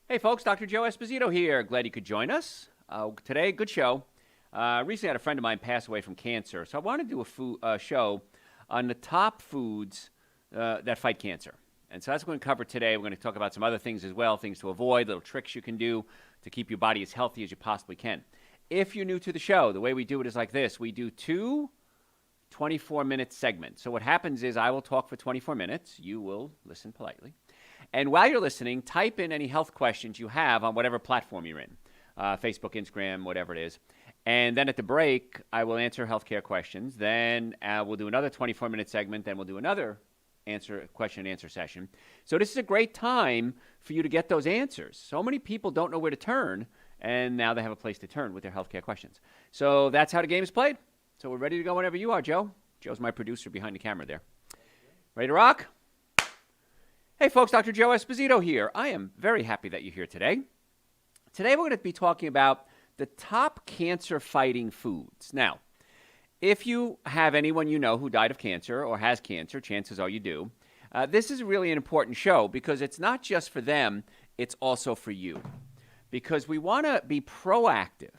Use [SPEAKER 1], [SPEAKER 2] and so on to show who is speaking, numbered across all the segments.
[SPEAKER 1] Hey, folks, Dr. Joe Esposito here. Glad you could join us. Today, good show. Recently had a friend of mine pass away from cancer, so I want to do a show on the top foods that fight cancer. And so that's what we're going to cover today. We're going to talk about some other things as well, things to avoid, little tricks you can do to keep your body as healthy as you possibly can. If you're new to the show, the way we do it is like this. We do two 24-minute segments. So what happens is I will talk for 24 minutes. You will listen politely. And while you're listening, type in any health questions you have on whatever platform you're in, Facebook, Instagram, whatever it is. And then at the break, I will answer healthcare questions. Then we'll do another 24-minute segment. Then we'll do another question and answer session. So this is a great time for you to get those answers. So many people don't know where to turn, and now they have a place to turn with their healthcare questions. So that's how the game is played. So we're ready to go whenever you are, Joe. Joe's my producer behind the camera there. Ready to rock? Hey, folks, Dr. Joe Esposito here. I am very happy that you're here today. Today, we're going to be talking about the top cancer-fighting foods. Now, if you have anyone you know who died of cancer or has cancer, chances are you do, this is really an important show because it's not just for them, it's also for you. Because we want to be proactive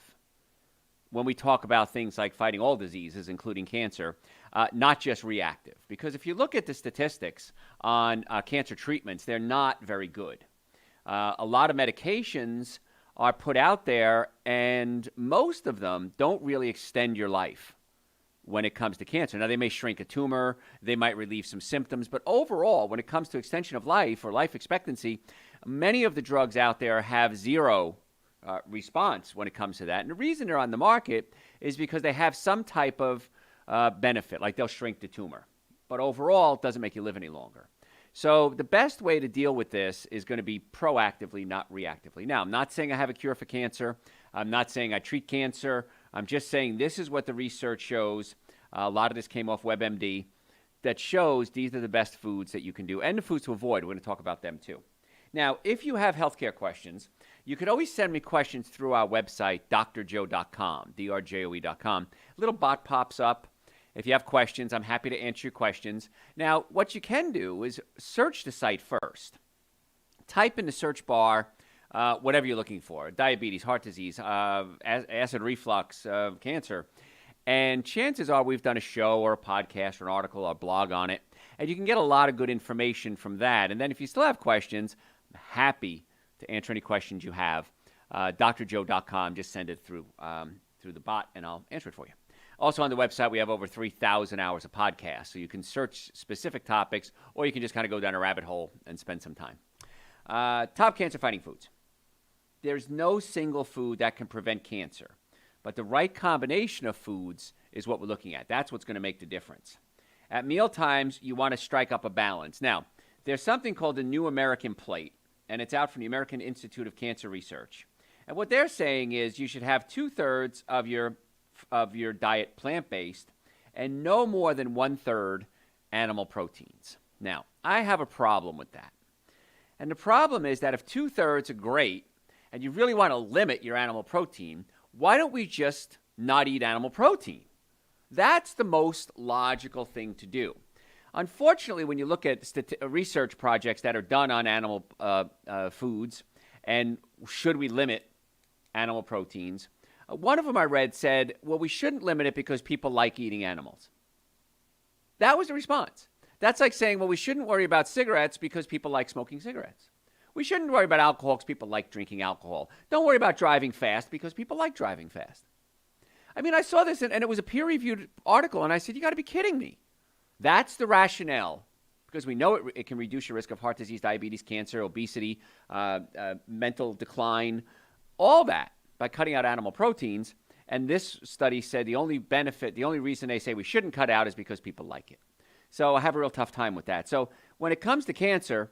[SPEAKER 1] when we talk about things like fighting all diseases, including cancer, not just reactive. Because if you look at the statistics on cancer treatments, they're not very good. A lot of medications are put out there, and most of them don't really extend your life when it comes to cancer. Now, they may shrink a tumor, they might relieve some symptoms, but overall, when it comes to extension of life or life expectancy, many of the drugs out there have zero response when it comes to that. And the reason they're on the market is because they have some type of benefit, like they'll shrink the tumor. But overall, it doesn't make you live any longer. So the best way to deal with this is going to be proactively, not reactively. Now, I'm not saying I have a cure for cancer. I'm not saying I treat cancer. I'm just saying this is what the research shows. A lot of this came off WebMD that shows these are the best foods that you can do and the foods to avoid. We're going to talk about them too. Now, if you have healthcare questions, you could always send me questions through our website, drjoe.com, drjoe.com. A little bot pops up. If you have questions, I'm happy to answer your questions. Now, what you can do is search the site first. Type in the search bar whatever you're looking for, diabetes, heart disease, acid reflux, cancer. And chances are we've done a show or a podcast or an article or a blog on it. And you can get a lot of good information from that. And then if you still have questions, I'm happy to answer any questions you have. drjoe.com, just send it through the bot, and I'll answer it for you. Also on the website, we have over 3,000 hours of podcasts, so you can search specific topics, or you can just kind of go down a rabbit hole and spend some time. Top cancer-fighting foods. There's no single food that can prevent cancer, but the right combination of foods is what we're looking at. That's what's going to make the difference. At meal times, you want to strike up a balance. Now, there's something called the New American Plate, and it's out from the American Institute of Cancer Research. And what they're saying is you should have 2/3 of your diet plant-based and no more than 1/3 animal proteins. Now, I have a problem with that. And the problem is that if 2/3 are great and you really want to limit your animal protein, why don't we just not eat animal protein? That's the most logical thing to do. Unfortunately, when you look at research projects that are done on animal foods and should we limit animal proteins, one of them I read said, well, we shouldn't limit it because people like eating animals. That was the response. That's like saying, well, we shouldn't worry about cigarettes because people like smoking cigarettes. We shouldn't worry about alcohol because people like drinking alcohol. Don't worry about driving fast because people like driving fast. I mean, I saw this, and it was a peer-reviewed article, and I said, you got to be kidding me. That's the rationale, because we know it can reduce your risk of heart disease, diabetes, cancer, obesity, mental decline, all that by cutting out animal proteins. And this study said the only reason they say we shouldn't cut out is because people like it. So I have a real tough time with that. So when it comes to cancer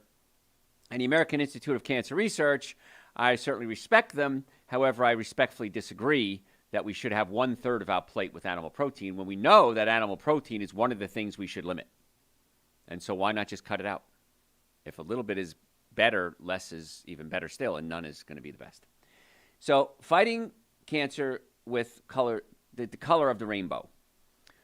[SPEAKER 1] and the American Institute of Cancer Research, I certainly respect them. However, I respectfully disagree that we should have 1/3 of our plate with animal protein when we know that animal protein is one of the things we should limit. And so why not just cut it out? If a little bit is better, less is even better still, and none is going to be the best. So fighting cancer with color, the color of the rainbow.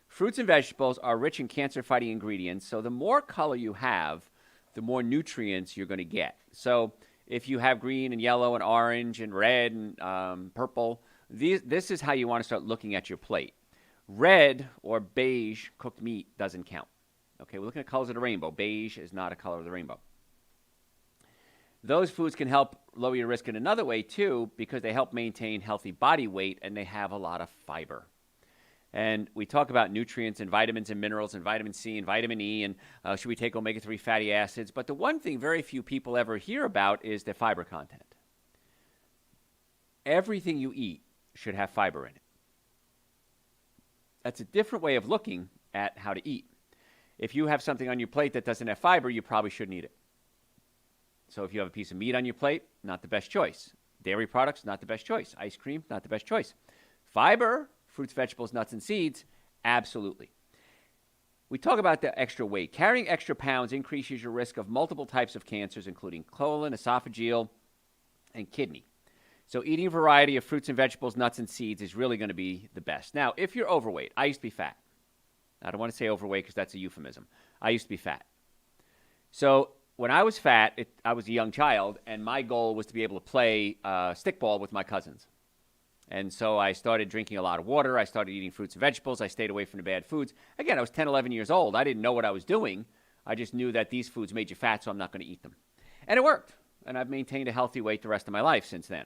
[SPEAKER 1] Fruits and vegetables are rich in cancer-fighting ingredients, so the more color you have, the more nutrients you're going to get. So if you have green and yellow and orange and red and purple, this is how you want to start looking at your plate. Red or beige cooked meat doesn't count. Okay, we're looking at colors of the rainbow. Beige is not a color of the rainbow. Those foods can help lower your risk in another way, too, because they help maintain healthy body weight and they have a lot of fiber. And we talk about nutrients and vitamins and minerals and vitamin C and vitamin E and should we take omega-3 fatty acids. But the one thing very few people ever hear about is the fiber content. Everything you eat should have fiber in it. That's a different way of looking at how to eat. If you have something on your plate that doesn't have fiber, you probably shouldn't eat it. So if you have a piece of meat on your plate, not the best choice. Dairy products, not the best choice. Ice cream, not the best choice. Fiber, fruits, vegetables, nuts, and seeds, absolutely. We talk about the extra weight. Carrying extra pounds increases your risk of multiple types of cancers, including colon, esophageal, and kidney. So eating a variety of fruits and vegetables, nuts, and seeds is really going to be the best. Now, if you're overweight, I used to be fat. I don't want to say overweight because that's a euphemism. I used to be fat. So when I was fat, I was a young child, and my goal was to be able to play stickball with my cousins. And so I started drinking a lot of water. I started eating fruits and vegetables. I stayed away from the bad foods. Again, I was 10, 11 years old. I didn't know what I was doing. I just knew that these foods made you fat, so I'm not going to eat them. And it worked. And I've maintained a healthy weight the rest of my life since then.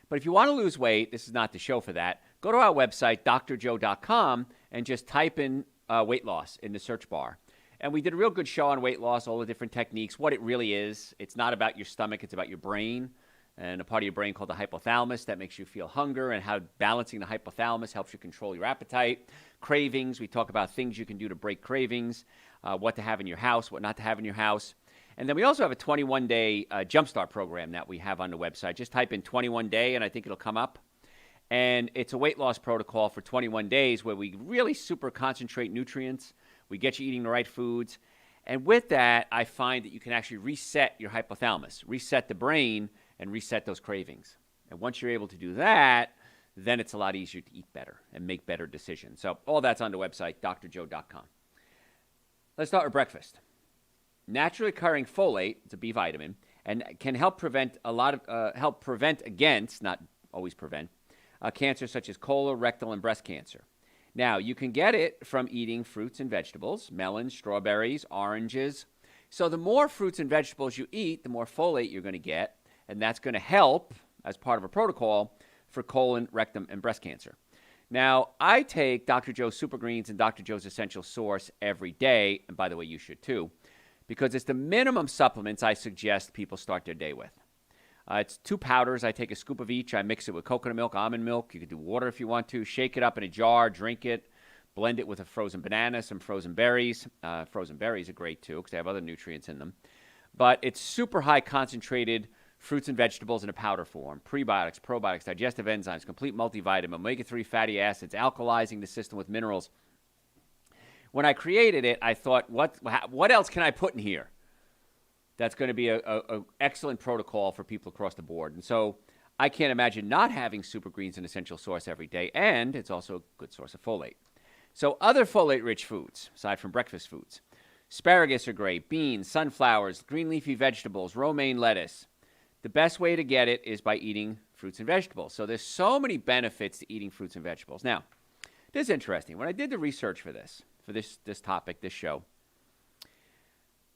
[SPEAKER 1] But if you want to lose weight, this is not the show for that. Go to our website, drjoe.com, and just type in weight loss in the search bar. And we did a real good show on weight loss, all the different techniques, what it really is. It's not about your stomach, it's about your brain. And a part of your brain called the hypothalamus that makes you feel hunger, and how balancing the hypothalamus helps you control your appetite. Cravings, we talk about things you can do to break cravings, what to have in your house, what not to have in your house. And then we also have a 21-day Jumpstart program that we have on the website. Just type in 21-day, and I think it'll come up. And it's a weight loss protocol for 21 days where we really super concentrate nutrients. We get you eating the right foods. And with that, I find that you can actually reset your hypothalamus, reset the brain, and reset those cravings. And once you're able to do that, then it's a lot easier to eat better and make better decisions. So all that's on the website, drjoe.com. Let's start with breakfast. Naturally occurring folate, it's a B vitamin, and can help prevent against, not always prevent, cancers such as colorectal and breast cancer. Now, you can get it from eating fruits and vegetables, melons, strawberries, oranges. So the more fruits and vegetables you eat, the more folate you're going to get, and that's going to help, as part of a protocol, for colon, rectum, and breast cancer. Now, I take Dr. Joe's Super Greens and Dr. Joe's Essential Source every day, and by the way, you should too, because it's the minimum supplements I suggest people start their day with. It's 2 powders. I take a scoop of each. I mix it with coconut milk, almond milk. You can do water if you want to. Shake it up in a jar, drink it, blend it with a frozen banana, some frozen berries. Frozen berries are great too because they have other nutrients in them. But it's super high concentrated fruits and vegetables in a powder form. Prebiotics, probiotics, digestive enzymes, complete multivitamin, omega-3 fatty acids, alkalizing the system with minerals. When I created it, I thought, what else can I put in here that's going to be an excellent protocol for people across the board? And so I can't imagine not having Super Greens and Essential Source every day, and it's also a good source of folate. So other folate-rich foods, aside from breakfast foods, asparagus are great, beans, sunflowers, green leafy vegetables, romaine lettuce. The best way to get it is by eating fruits and vegetables. So there's so many benefits to eating fruits and vegetables. Now, this is interesting. When I did the research for this topic, this show,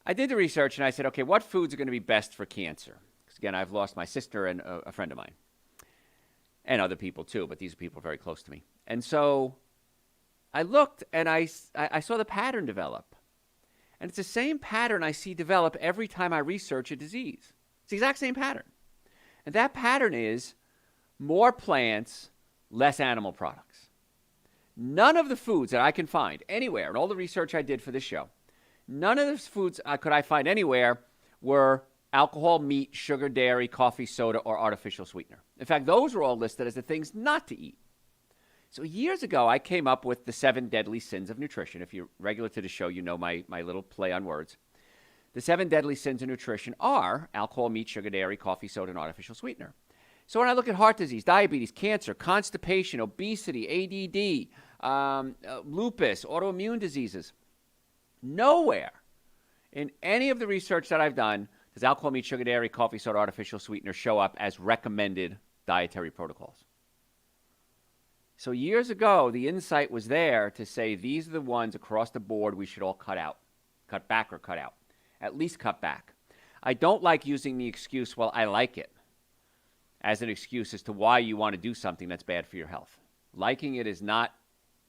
[SPEAKER 1] I did the research and I said, okay, what foods are going to be best for cancer? Because again, I've lost my sister and a friend of mine, and other people too, but these are people very close to me. And so I looked and I saw the pattern develop. And it's the same pattern I see develop every time I research a disease. It's the exact same pattern. And that pattern is more plants, less animal products. None of the foods that I can find anywhere, in all the research I did for this show, none of the foods could I find anywhere were alcohol, meat, sugar, dairy, coffee, soda, or artificial sweetener. In fact, those were all listed as the things not to eat. So years ago, I came up with the 7 deadly sins of nutrition. If you're regular to the show, you know my little play on words. The 7 deadly sins of nutrition are alcohol, meat, sugar, dairy, coffee, soda, and artificial sweetener. So when I look at heart disease, diabetes, cancer, constipation, obesity, ADD, lupus, autoimmune diseases, nowhere in any of the research that I've done Does alcohol, meat, sugar, dairy, coffee, soda, artificial sweetener show up as recommended dietary protocols? So years ago, the insight was there to say these are the ones across the board we should all cut out. Cut back or cut out. At least cut back. I don't like using the excuse, well, I like it, as an excuse as to why you want to do something that's bad for your health. Liking it is not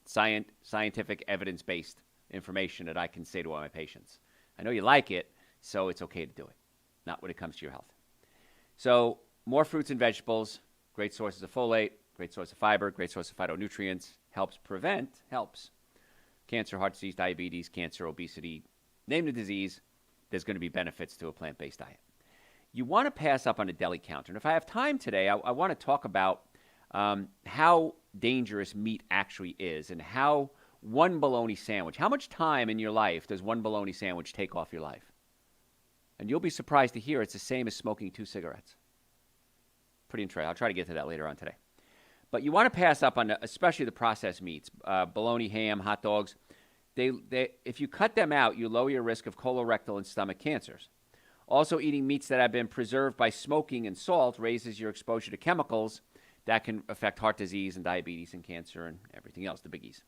[SPEAKER 1] scientific, evidence-based information that I can say to all my patients. I know you like it, so it's okay to do it, not when it comes to your health. So more fruits and vegetables, great sources of folate, great source of fiber, great source of phytonutrients, helps cancer, heart disease, diabetes, cancer, obesity, name the disease, there's going to be benefits to a plant-based diet. You want to pass up on a deli counter. And if I have time today, I want to talk about how dangerous meat actually is and how one bologna sandwich, how much time in your life does one bologna sandwich take off your life? And you'll be surprised to hear it's the same as smoking 2 cigarettes. Pretty interesting. I'll try to get to that later on today. But you want to pass up on, especially the processed meats, bologna, ham, hot dogs. If you cut them out, you lower your risk of colorectal and stomach cancers. Also, eating meats that have been preserved by smoking and salt raises your exposure to chemicals that can affect heart disease and diabetes and cancer and everything else, the biggies.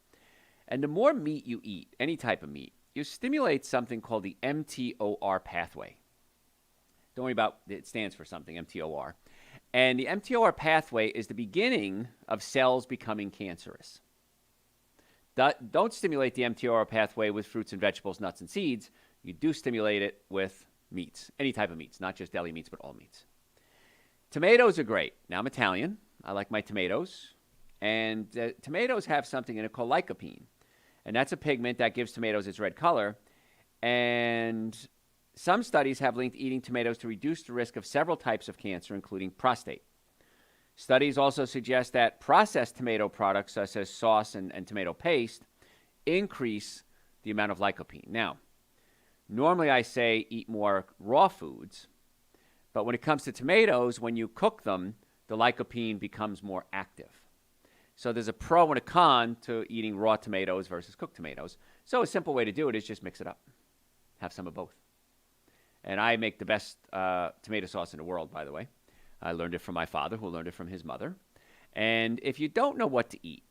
[SPEAKER 1] And the more meat you eat, any type of meat, you stimulate something called the mTOR pathway. Don't worry about it, stands for something, mTOR. And the mTOR pathway is the beginning of cells becoming cancerous. Don't stimulate the mTOR pathway with fruits and vegetables, nuts and seeds. You do stimulate it with meats, any type of meats, not just deli meats, but all meats. Tomatoes are great. Now, I'm Italian. I like my tomatoes. And tomatoes have something in it called lycopene. And that's a pigment that gives tomatoes its red color. And some studies have linked eating tomatoes to reduce the risk of several types of cancer, including prostate. Studies also suggest that processed tomato products, such as sauce and tomato paste, increase the amount of lycopene. Now, normally I say eat more raw foods, but when it comes to tomatoes, when you cook them, the lycopene becomes more active. So there's a pro and a con to eating raw tomatoes versus cooked tomatoes. So a simple way to do it is just mix it up. Have some of both. And I make the best tomato sauce in the world, by the way. I learned it from my father, who learned it from his mother. And if you don't know what to eat,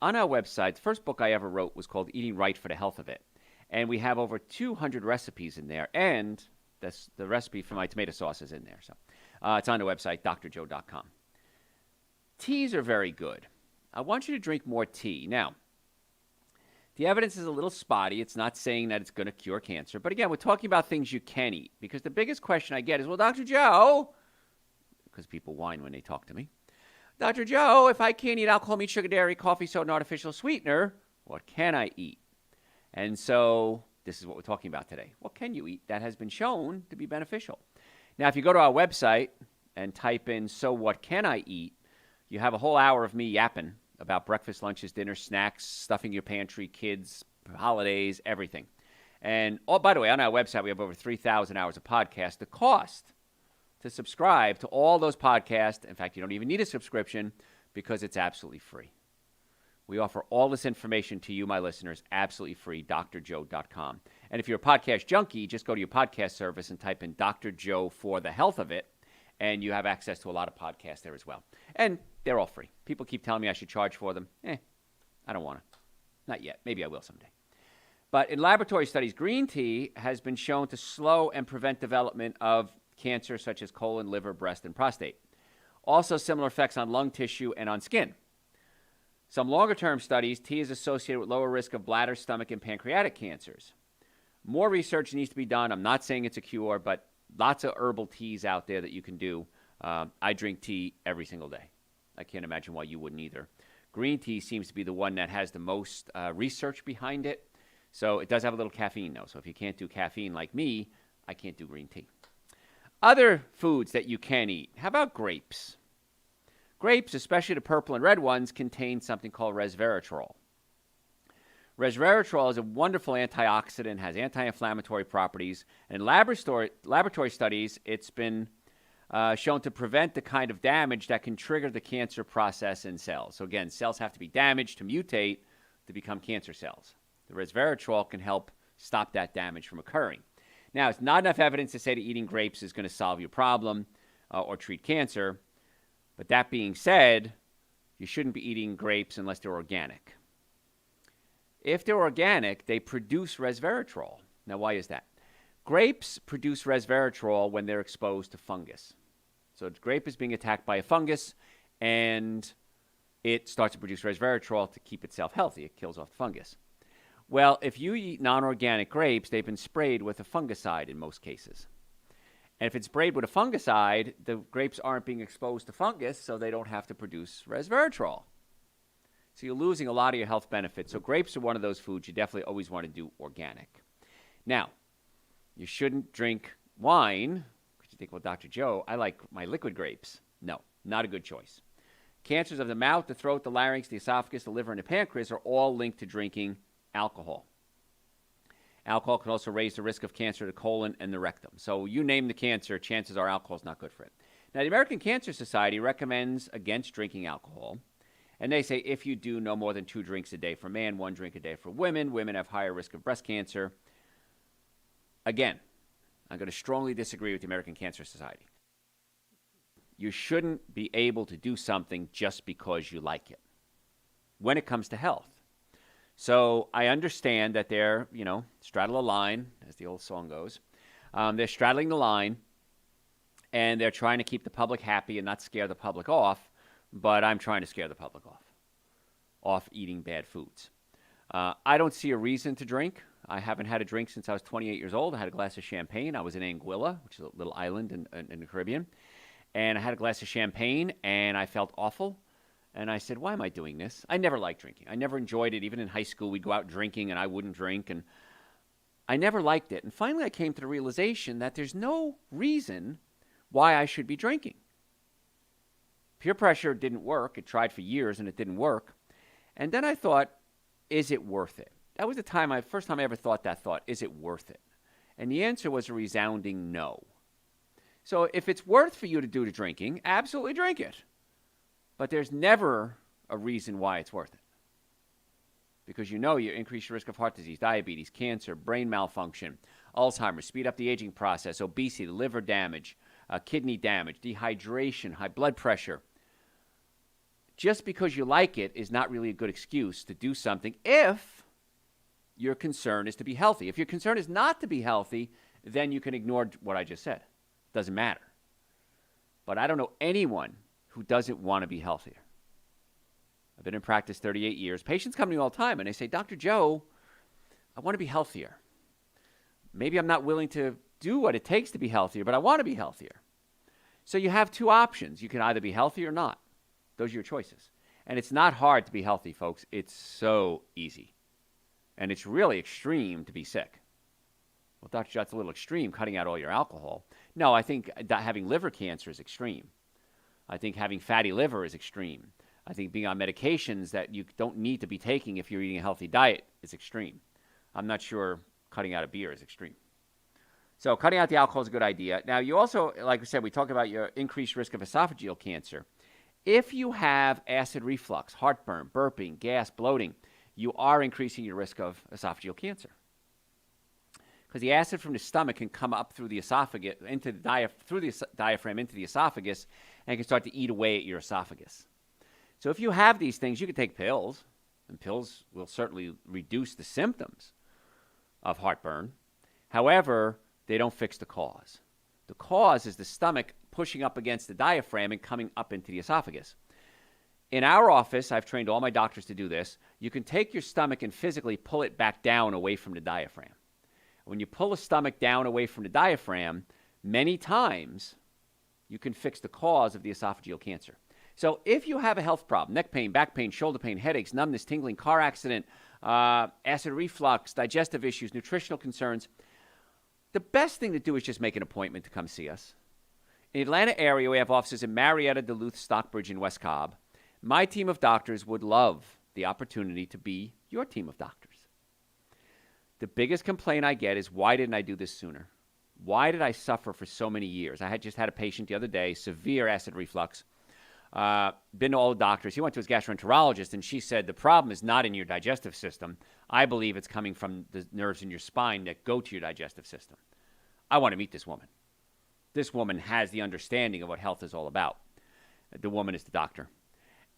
[SPEAKER 1] on our website, the first book I ever wrote was called Eating Right for the Health of It. And we have over 200 recipes in there. And the recipe for my tomato sauce is in there. So it's on the website, drjoe.com. Teas are very good. I want you to drink more tea. Now, the evidence is a little spotty. It's not saying that it's going to cure cancer. But again, we're talking about things you can eat. Because the biggest question I get is, well, Dr. Joe, because people whine when they talk to me. Dr. Joe, if I can't eat alcohol, meat, sugar, dairy, coffee, soda, and artificial sweetener, what can I eat? And so this is what we're talking about today. What can you eat that has been shown to be beneficial? Now, if you go to our website and type in, so what can I eat, you have a whole hour of me yapping about breakfast, lunches, dinners, snacks, stuffing your pantry, kids, holidays, everything. And, oh, by the way, on our website, we have over 3,000 hours of podcasts. The cost to subscribe to all those podcasts, in fact, you don't even need a subscription because it's absolutely free. We offer all this information to you, my listeners, absolutely free, drjoe.com. And if you're a podcast junkie, just go to your podcast service and type in Dr. Joe for the health of it, and you have access to a lot of podcasts there as well. And they're all free. People keep telling me I should charge for them. I don't want to. Not yet. Maybe I will someday. But in laboratory studies, green tea has been shown to slow and prevent development of cancer such as colon, liver, breast, and prostate. Also similar effects on lung tissue and on skin. Some longer-term studies, tea is associated with lower risk of bladder, stomach, and pancreatic cancers. More research needs to be done. I'm not saying it's a cure, but lots of herbal teas out there that you can do. I drink tea every single day. I can't imagine why you wouldn't either. Green tea seems to be the one that has the most research behind it. So it does have a little caffeine, though. So if you can't do caffeine like me, I can't do green tea. Other foods that you can eat. How about grapes? Grapes, especially the purple and red ones, contain something called resveratrol. Resveratrol is a wonderful antioxidant, has anti-inflammatory properties. And in laboratory studies, it's been shown to prevent the kind of damage that can trigger the cancer process in cells. So again, cells have to be damaged to mutate to become cancer cells. The resveratrol can help stop that damage from occurring. Now, it's not enough evidence to say that eating grapes is going to solve your problem or treat cancer. But that being said, you shouldn't be eating grapes unless they're organic. If they're organic, they produce resveratrol. Now, why is that? Grapes produce resveratrol when they're exposed to fungus. So the grape is being attacked by a fungus, and it starts to produce resveratrol to keep itself healthy. It kills off the fungus. Well, if you eat non-organic grapes, they've been sprayed with a fungicide in most cases. And if it's sprayed with a fungicide, the grapes aren't being exposed to fungus, so they don't have to produce resveratrol. So you're losing a lot of your health benefits. So grapes are one of those foods you definitely always want to do organic. Now, you shouldn't drink wine. Because you think, well, Dr. Joe, I like my liquid grapes. No, not a good choice. Cancers of the mouth, the throat, the larynx, the esophagus, the liver, and the pancreas are all linked to drinking alcohol. Alcohol can also raise the risk of cancer to the colon and the rectum. So you name the cancer, chances are alcohol is not good for it. Now, the American Cancer Society recommends against drinking alcohol. And they say if you do no more than 2 drinks a day for men, 1 drink a day for women, women have higher risk of breast cancer. Again, I'm going to strongly disagree with the American Cancer Society. You shouldn't be able to do something just because you like it when it comes to health. So I understand that they're, straddle a line, as the old song goes. They're straddling the line, and they're trying to keep the public happy and not scare the public off. But I'm trying to scare the public off eating bad foods. I don't see a reason to drink. I haven't had a drink since I was 28 years old. I had a glass of champagne. I was in Anguilla, which is a little island in the Caribbean. And I had a glass of champagne, and I felt awful. And I said, why am I doing this? I never liked drinking. I never enjoyed it. Even in high school, we'd go out drinking, and I wouldn't drink. And I never liked it. And finally, I came to the realization that there's no reason why I should be drinking. Peer pressure didn't work. It tried for years, and it didn't work. And then I thought, is it worth it? That was the first time I ever thought that thought, is it worth it? And the answer was a resounding no. So if it's worth for you to do the drinking, absolutely drink it. But there's never a reason why it's worth it. Because you increase your risk of heart disease, diabetes, cancer, brain malfunction, Alzheimer's, speed up the aging process, obesity, liver damage, kidney damage, dehydration, high blood pressure. Just because you like it is not really a good excuse to do something if your concern is to be healthy. If your concern is not to be healthy, then you can ignore what I just said. Doesn't matter. But I don't know anyone who doesn't want to be healthier. I've been in practice 38 years. Patients come to me all the time and they say, Dr. Joe, I want to be healthier. Maybe I'm not willing to do what it takes to be healthier, but I want to be healthier. So you have 2 options. You can either be healthy or not. Those are your choices. And it's not hard to be healthy, folks. It's so easy. And it's really extreme to be sick. Well, Dr. Joe, that's a little extreme, cutting out all your alcohol. No, I think that having liver cancer is extreme. I think having fatty liver is extreme. I think being on medications that you don't need to be taking if you're eating a healthy diet is extreme. I'm not sure cutting out a beer is extreme. So cutting out the alcohol is a good idea. Now, you also, like I said, we talked about your increased risk of esophageal cancer. If you have acid reflux, heartburn, burping, gas, bloating, you are increasing your risk of esophageal cancer. Because the acid from the stomach can come up through the esophagus, through the diaphragm into the esophagus, and can start to eat away at your esophagus. So if you have these things, you can take pills, and pills will certainly reduce the symptoms of heartburn. However, they don't fix the cause. The cause is the stomach pushing up against the diaphragm and coming up into the esophagus. In our office, I've trained all my doctors to do this. You can take your stomach and physically pull it back down away from the diaphragm. When you pull a stomach down away from the diaphragm, many times you can fix the cause of the esophageal cancer. So if you have a health problem, neck pain, back pain, shoulder pain, headaches, numbness, tingling, car accident, acid reflux, digestive issues, nutritional concerns, the best thing to do is just make an appointment to come see us. In the Atlanta area, we have offices in Marietta, Duluth, Stockbridge, and West Cobb. My team of doctors would love the opportunity to be your team of doctors. The biggest complaint I get is, why didn't I do this sooner? Why did I suffer for so many years? I had just had a patient the other day, severe acid reflux. Been to all the doctors. He went to his gastroenterologist, and she said, the problem is not in your digestive system. I believe it's coming from the nerves in your spine that go to your digestive system. I want to meet this woman. This woman has the understanding of what health is all about. The woman is the doctor.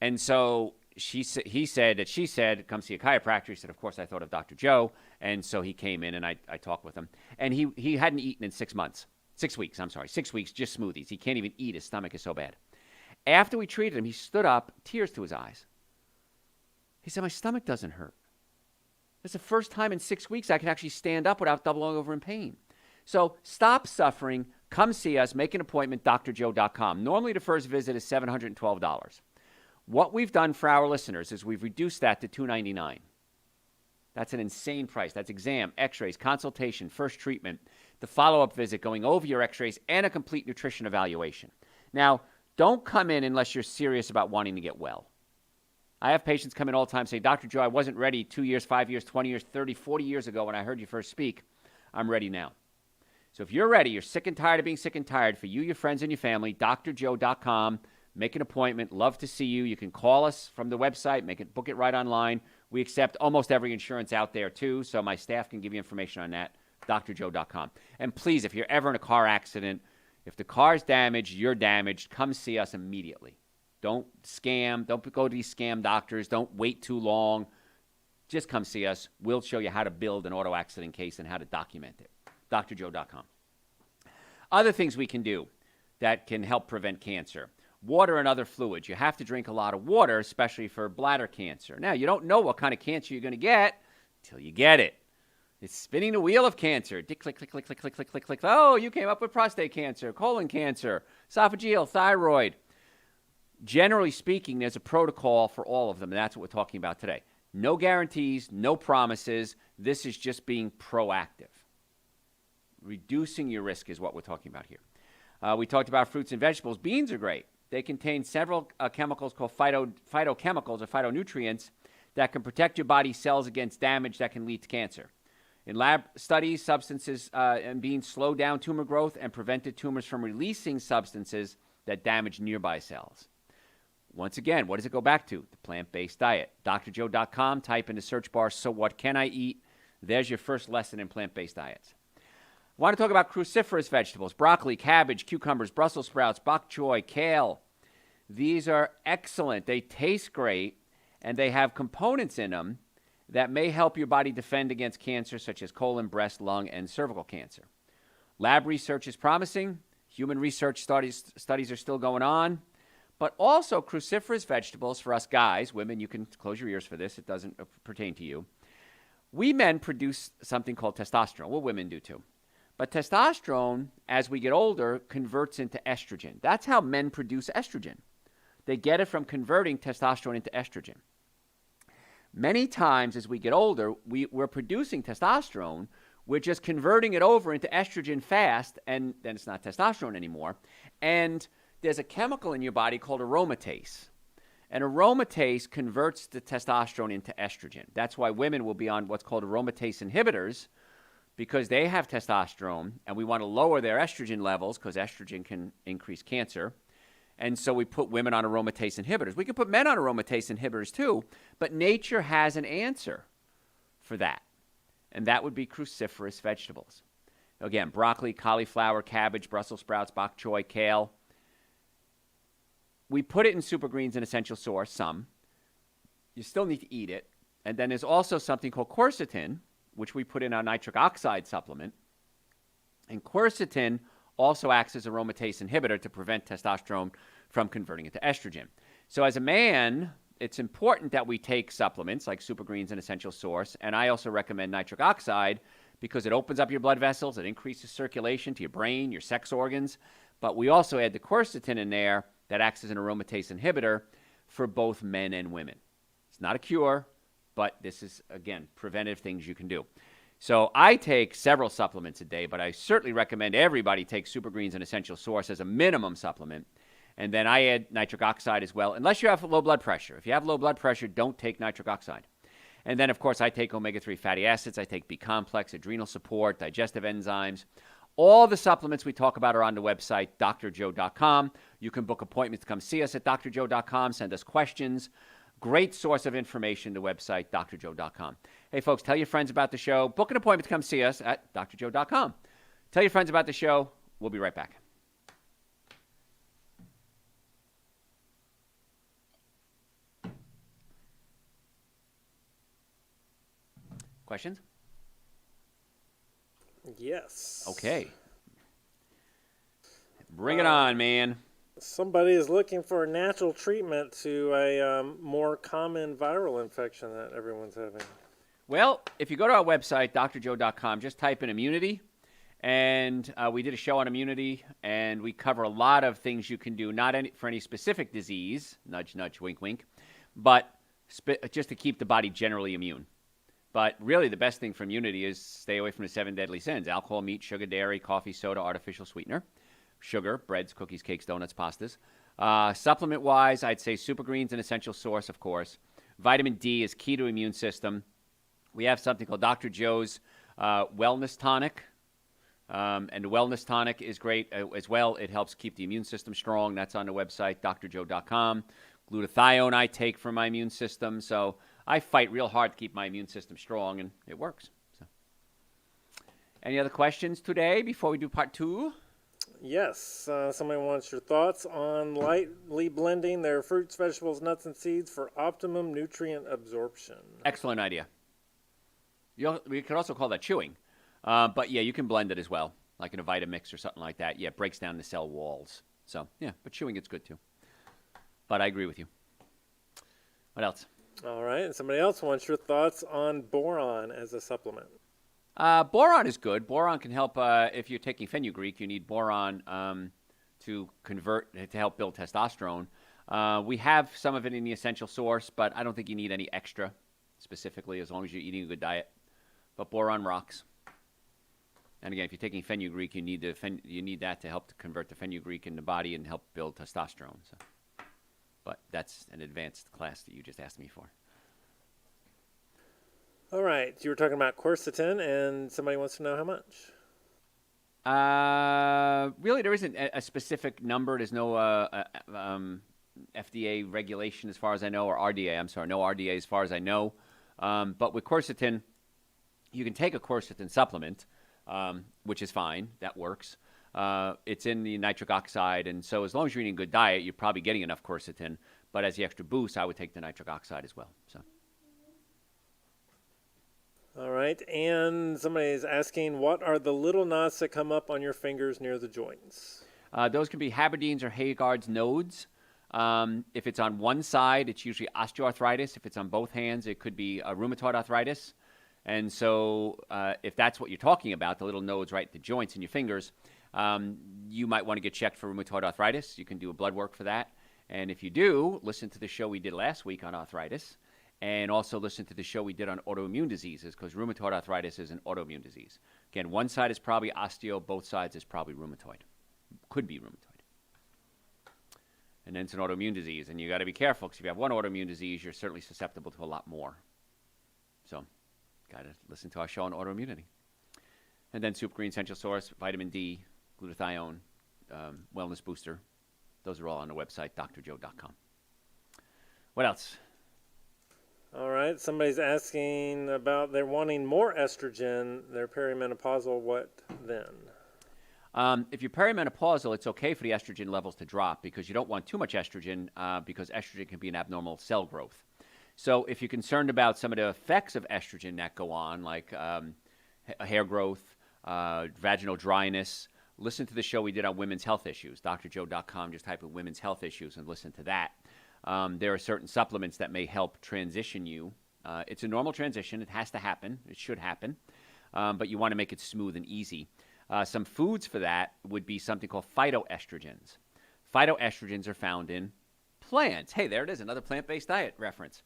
[SPEAKER 1] And so she said, come see a chiropractor. He said, of course, I thought of Dr. Joe. And so he came in and I talked with him. And he hadn't eaten in 6 months. 6 weeks, 6 weeks, just smoothies. He can't even eat. His stomach is so bad. After we treated him, he stood up, tears to his eyes. He said, my stomach doesn't hurt. It's the first time in 6 weeks I can actually stand up without doubling over in pain. So stop suffering. Come see us. Make an appointment, drjoe.com. Normally the first visit is $712. What we've done for our listeners is we've reduced that to $299. That's an insane price. That's exam, x-rays, consultation, first treatment, the follow-up visit, going over your x-rays, and a complete nutrition evaluation. Now, don't come in unless you're serious about wanting to get well. I have patients come in all the time say, Dr. Joe, I wasn't ready 2 years, 5 years, 20 years, 30, 40 years ago when I heard you first speak. I'm ready now. So if you're ready, you're sick and tired of being sick and tired, for you, your friends, and your family, drjoe.com. Make an appointment. Love to see you. You can call us from the website. Book it right online. We accept almost every insurance out there, too, so my staff can give you information on that, drjoe.com. And please, if you're ever in a car accident, if the car's damaged, you're damaged, come see us immediately. Don't scam. Don't go to these scam doctors. Don't wait too long. Just come see us. We'll show you how to build an auto accident case and how to document it. drjoe.com. Other things we can do that can help prevent cancer. Water and other fluids. You have to drink a lot of water, especially for bladder cancer. Now, you don't know what kind of cancer you're going to get until you get it. It's spinning the wheel of cancer. Click, click, click, click, click, click, click, click, click. Oh, you came up with prostate cancer, colon cancer, esophageal, thyroid. Generally speaking, there's a protocol for all of them, and that's what we're talking about today. No guarantees, no promises. This is just being proactive. Reducing your risk is what we're talking about here. We talked about fruits and vegetables. Beans are great. They contain several chemicals called phytochemicals or phytonutrients that can protect your body cells against damage that can lead to cancer. In lab studies, substances in beans slow down tumor growth and prevented tumors from releasing substances that damage nearby cells. Once again, what does it go back to? The plant-based diet. drjoe.com, type in the search bar, so what can I eat? There's your first lesson in plant-based diets. I want to talk about cruciferous vegetables, broccoli, cabbage, cucumbers, Brussels sprouts, bok choy, kale. These are excellent. They taste great, and they have components in them that may help your body defend against cancer, such as colon, breast, lung, and cervical cancer. Lab research is promising. Human research studies are still going on. But also cruciferous vegetables for us guys, women, you can close your ears for this. It doesn't pertain to you. We men produce something called testosterone. Well, women do too. But testosterone, as we get older, converts into estrogen. That's how men produce estrogen. They get it from converting testosterone into estrogen. Many times as we get older, we're producing testosterone. We're just converting it over into estrogen fast, and then it's not testosterone anymore. And there's a chemical in your body called aromatase. And aromatase converts the testosterone into estrogen. That's why women will be on what's called aromatase inhibitors, because they have testosterone, and we want to lower their estrogen levels because estrogen can increase cancer. And so we put women on aromatase inhibitors. We can put men on aromatase inhibitors too, but nature has an answer for that, and that would be cruciferous vegetables. Again, broccoli, cauliflower, cabbage, Brussels sprouts, bok choy, kale. We put it in Super Greens and Essential Source, some. You still need to eat it. And then there's also something called quercetin, which we put in our nitric oxide supplement. And quercetin also acts as an aromatase inhibitor to prevent testosterone from converting into estrogen. So as a man, it's important that we take supplements like Super Greens and Essential Source. And I also recommend nitric oxide because it opens up your blood vessels. It increases circulation to your brain, your sex organs. But we also add the quercetin in there that acts as an aromatase inhibitor for both men and women. It's not a cure, but this is, again, preventive things you can do. So I take several supplements a day, but I certainly recommend everybody take Super Greens and Essential Source as a minimum supplement. And then I add nitric oxide as well, unless you have low blood pressure. If you have low blood pressure, don't take nitric oxide. And then, of course, I take omega-3 fatty acids. I take B-complex, adrenal support, digestive enzymes. All the supplements we talk about are on the website, drjoe.com. You can book appointments to come see us at drjoe.com. Send us questions. Great source of information, the website, drjoe.com. Hey, folks, tell your friends about the show. Book an appointment to come see us at drjoe.com. Tell your friends about the show. We'll be right back. Questions?
[SPEAKER 2] Yes.
[SPEAKER 1] Okay. Bring it on, man.
[SPEAKER 2] Somebody is looking for a natural treatment to a more common viral infection that everyone's having.
[SPEAKER 1] Well, if you go to our website, drjoe.com, just type in immunity. And we did a show on immunity, and we cover a lot of things you can do, not for any specific disease, nudge, nudge, wink, wink, but just to keep the body generally immune. But really, the best thing for immunity is stay away from the 7 deadly sins: alcohol, meat, sugar, dairy, coffee, soda, artificial sweetener, sugar, breads, cookies, cakes, donuts, pastas. Supplement-wise, I'd say Super Green's an essential source, of course. Vitamin D is key to immune system. We have something called Dr. Joe's Wellness Tonic. And the Wellness Tonic is great as well. It helps keep the immune system strong. That's on the website, drjoe.com. Glutathione I take for my immune system. So I fight real hard to keep my immune system strong, and it works. So, any other questions today before we do part 2?
[SPEAKER 2] Yes. Somebody wants your thoughts on lightly blending their fruits, vegetables, nuts, and seeds for optimum nutrient absorption.
[SPEAKER 1] Excellent idea. We could also call that chewing. But, yeah, you can blend it as well, like in a Vitamix or something like that. Yeah, it breaks down the cell walls. So, yeah, but chewing it's good too. But I agree with you. What else?
[SPEAKER 2] All right. And somebody else wants your thoughts on boron as a supplement.
[SPEAKER 1] Boron is good. Boron can help if you're taking fenugreek. You need boron to help build testosterone. We have some of it in the essential source, but I don't think you need any extra specifically as long as you're eating a good diet. But boron rocks. And again, if you're taking fenugreek, you need that to help to convert the fenugreek in the body and help build testosterone. So. But that's an advanced class that you just asked me for.
[SPEAKER 2] All right. You were talking about quercetin, and somebody wants to know how much.
[SPEAKER 1] Really, there isn't a specific number. There's no FDA regulation as far as I know, or RDA. I'm sorry, no RDA as far as I know. But with quercetin, you can take a quercetin supplement, which is fine. That works. It's in the nitric oxide, and so as long as you're eating a good diet, you're probably getting enough quercetin. But as the extra boost, I would take the nitric oxide as well. So.
[SPEAKER 2] All right, and somebody is asking, what are the little knots that come up on your fingers near the joints?
[SPEAKER 1] Those can be Haberdines or Haygar's nodes. If it's on one side, it's usually osteoarthritis. If it's on both hands, it could be rheumatoid arthritis. And so if that's what you're talking about, the little nodes right at the joints in your fingers, you might want to get checked for rheumatoid arthritis. You can do a blood work for that. And if you do, listen to the show we did last week on arthritis, and also listen to the show we did on autoimmune diseases, because rheumatoid arthritis is an autoimmune disease. Again, one side is probably osteo, both sides is probably rheumatoid. Could be rheumatoid. And then it's an autoimmune disease, and you got to be careful, because if you have one autoimmune disease, you're certainly susceptible to a lot more. So, got to listen to our show on autoimmunity. And then Super Green Essential Source, vitamin D, glutathione, wellness booster. Those are all on the website, drjoe.com. What else?
[SPEAKER 2] All right. Somebody's asking about they're wanting more estrogen. They're perimenopausal. What then?
[SPEAKER 1] If you're perimenopausal, it's okay for the estrogen levels to drop because you don't want too much estrogen because estrogen can be an abnormal cell growth. So if you're concerned about some of the effects of estrogen that go on, like hair growth, vaginal dryness, listen to the show we did on women's health issues, drjoe.com. Just type in women's health issues and listen to that. There are certain supplements that may help transition you. It's a normal transition. It has to happen. It should happen. But you want to make it smooth and easy. Some foods for that would be something called phytoestrogens. Phytoestrogens are found in plants. Hey, there it is, another plant-based diet reference.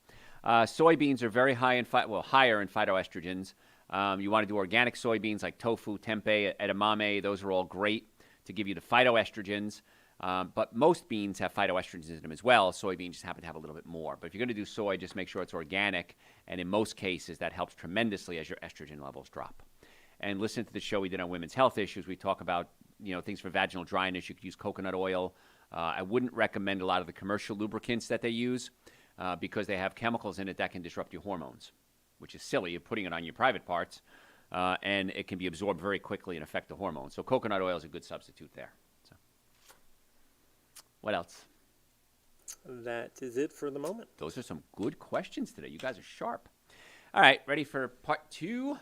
[SPEAKER 1] Soybeans are very high in higher in phytoestrogens. You want to do organic soybeans like tofu, tempeh, edamame. Those are all great to give you the phytoestrogens. But most beans have phytoestrogens in them as well. Soybeans just happen to have a little bit more. But if you're going to do soy, just make sure it's organic. And in most cases, that helps tremendously as your estrogen levels drop. And listen to the show we did on women's health issues. We talk about things for vaginal dryness. You could use coconut oil. I wouldn't recommend a lot of the commercial lubricants that they use because they have chemicals in it that can disrupt your hormones, which is silly. You're putting it on your private parts. and it can be absorbed very quickly and affect the hormones. So coconut oil is a good substitute there. So, what else?
[SPEAKER 2] That is it for the moment.
[SPEAKER 1] Those are some good questions today. You guys are sharp. All right, ready for part 2?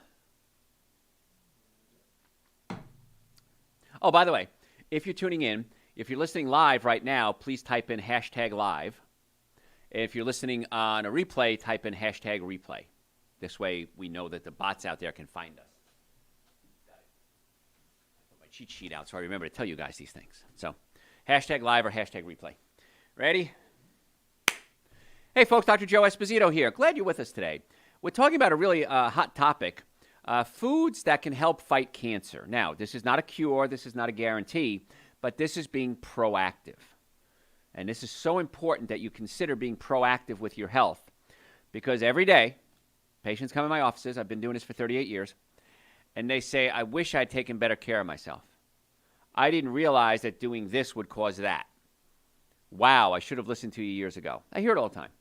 [SPEAKER 1] Oh, by the way, if you're tuning in, if you're listening live right now, please type in #live. If you're listening on a replay, type in #replay. This way we know that the bots out there can find us. I put my cheat sheet out so I remember to tell you guys these things. So #live or #replay. Ready? Hey, folks, Dr. Joe Esposito here. Glad you're with us today. We're talking about a really hot topic, foods that can help fight cancer. Now, this is not a cure. This is not a guarantee, but this is being proactive. And this is so important that you consider being proactive with your health, because every day, patients come in my offices. I've been doing this for 38 years, and they say, I wish I'd taken better care of myself. I didn't realize that doing this would cause that. Wow, I should have listened to you years ago. I hear it all the time.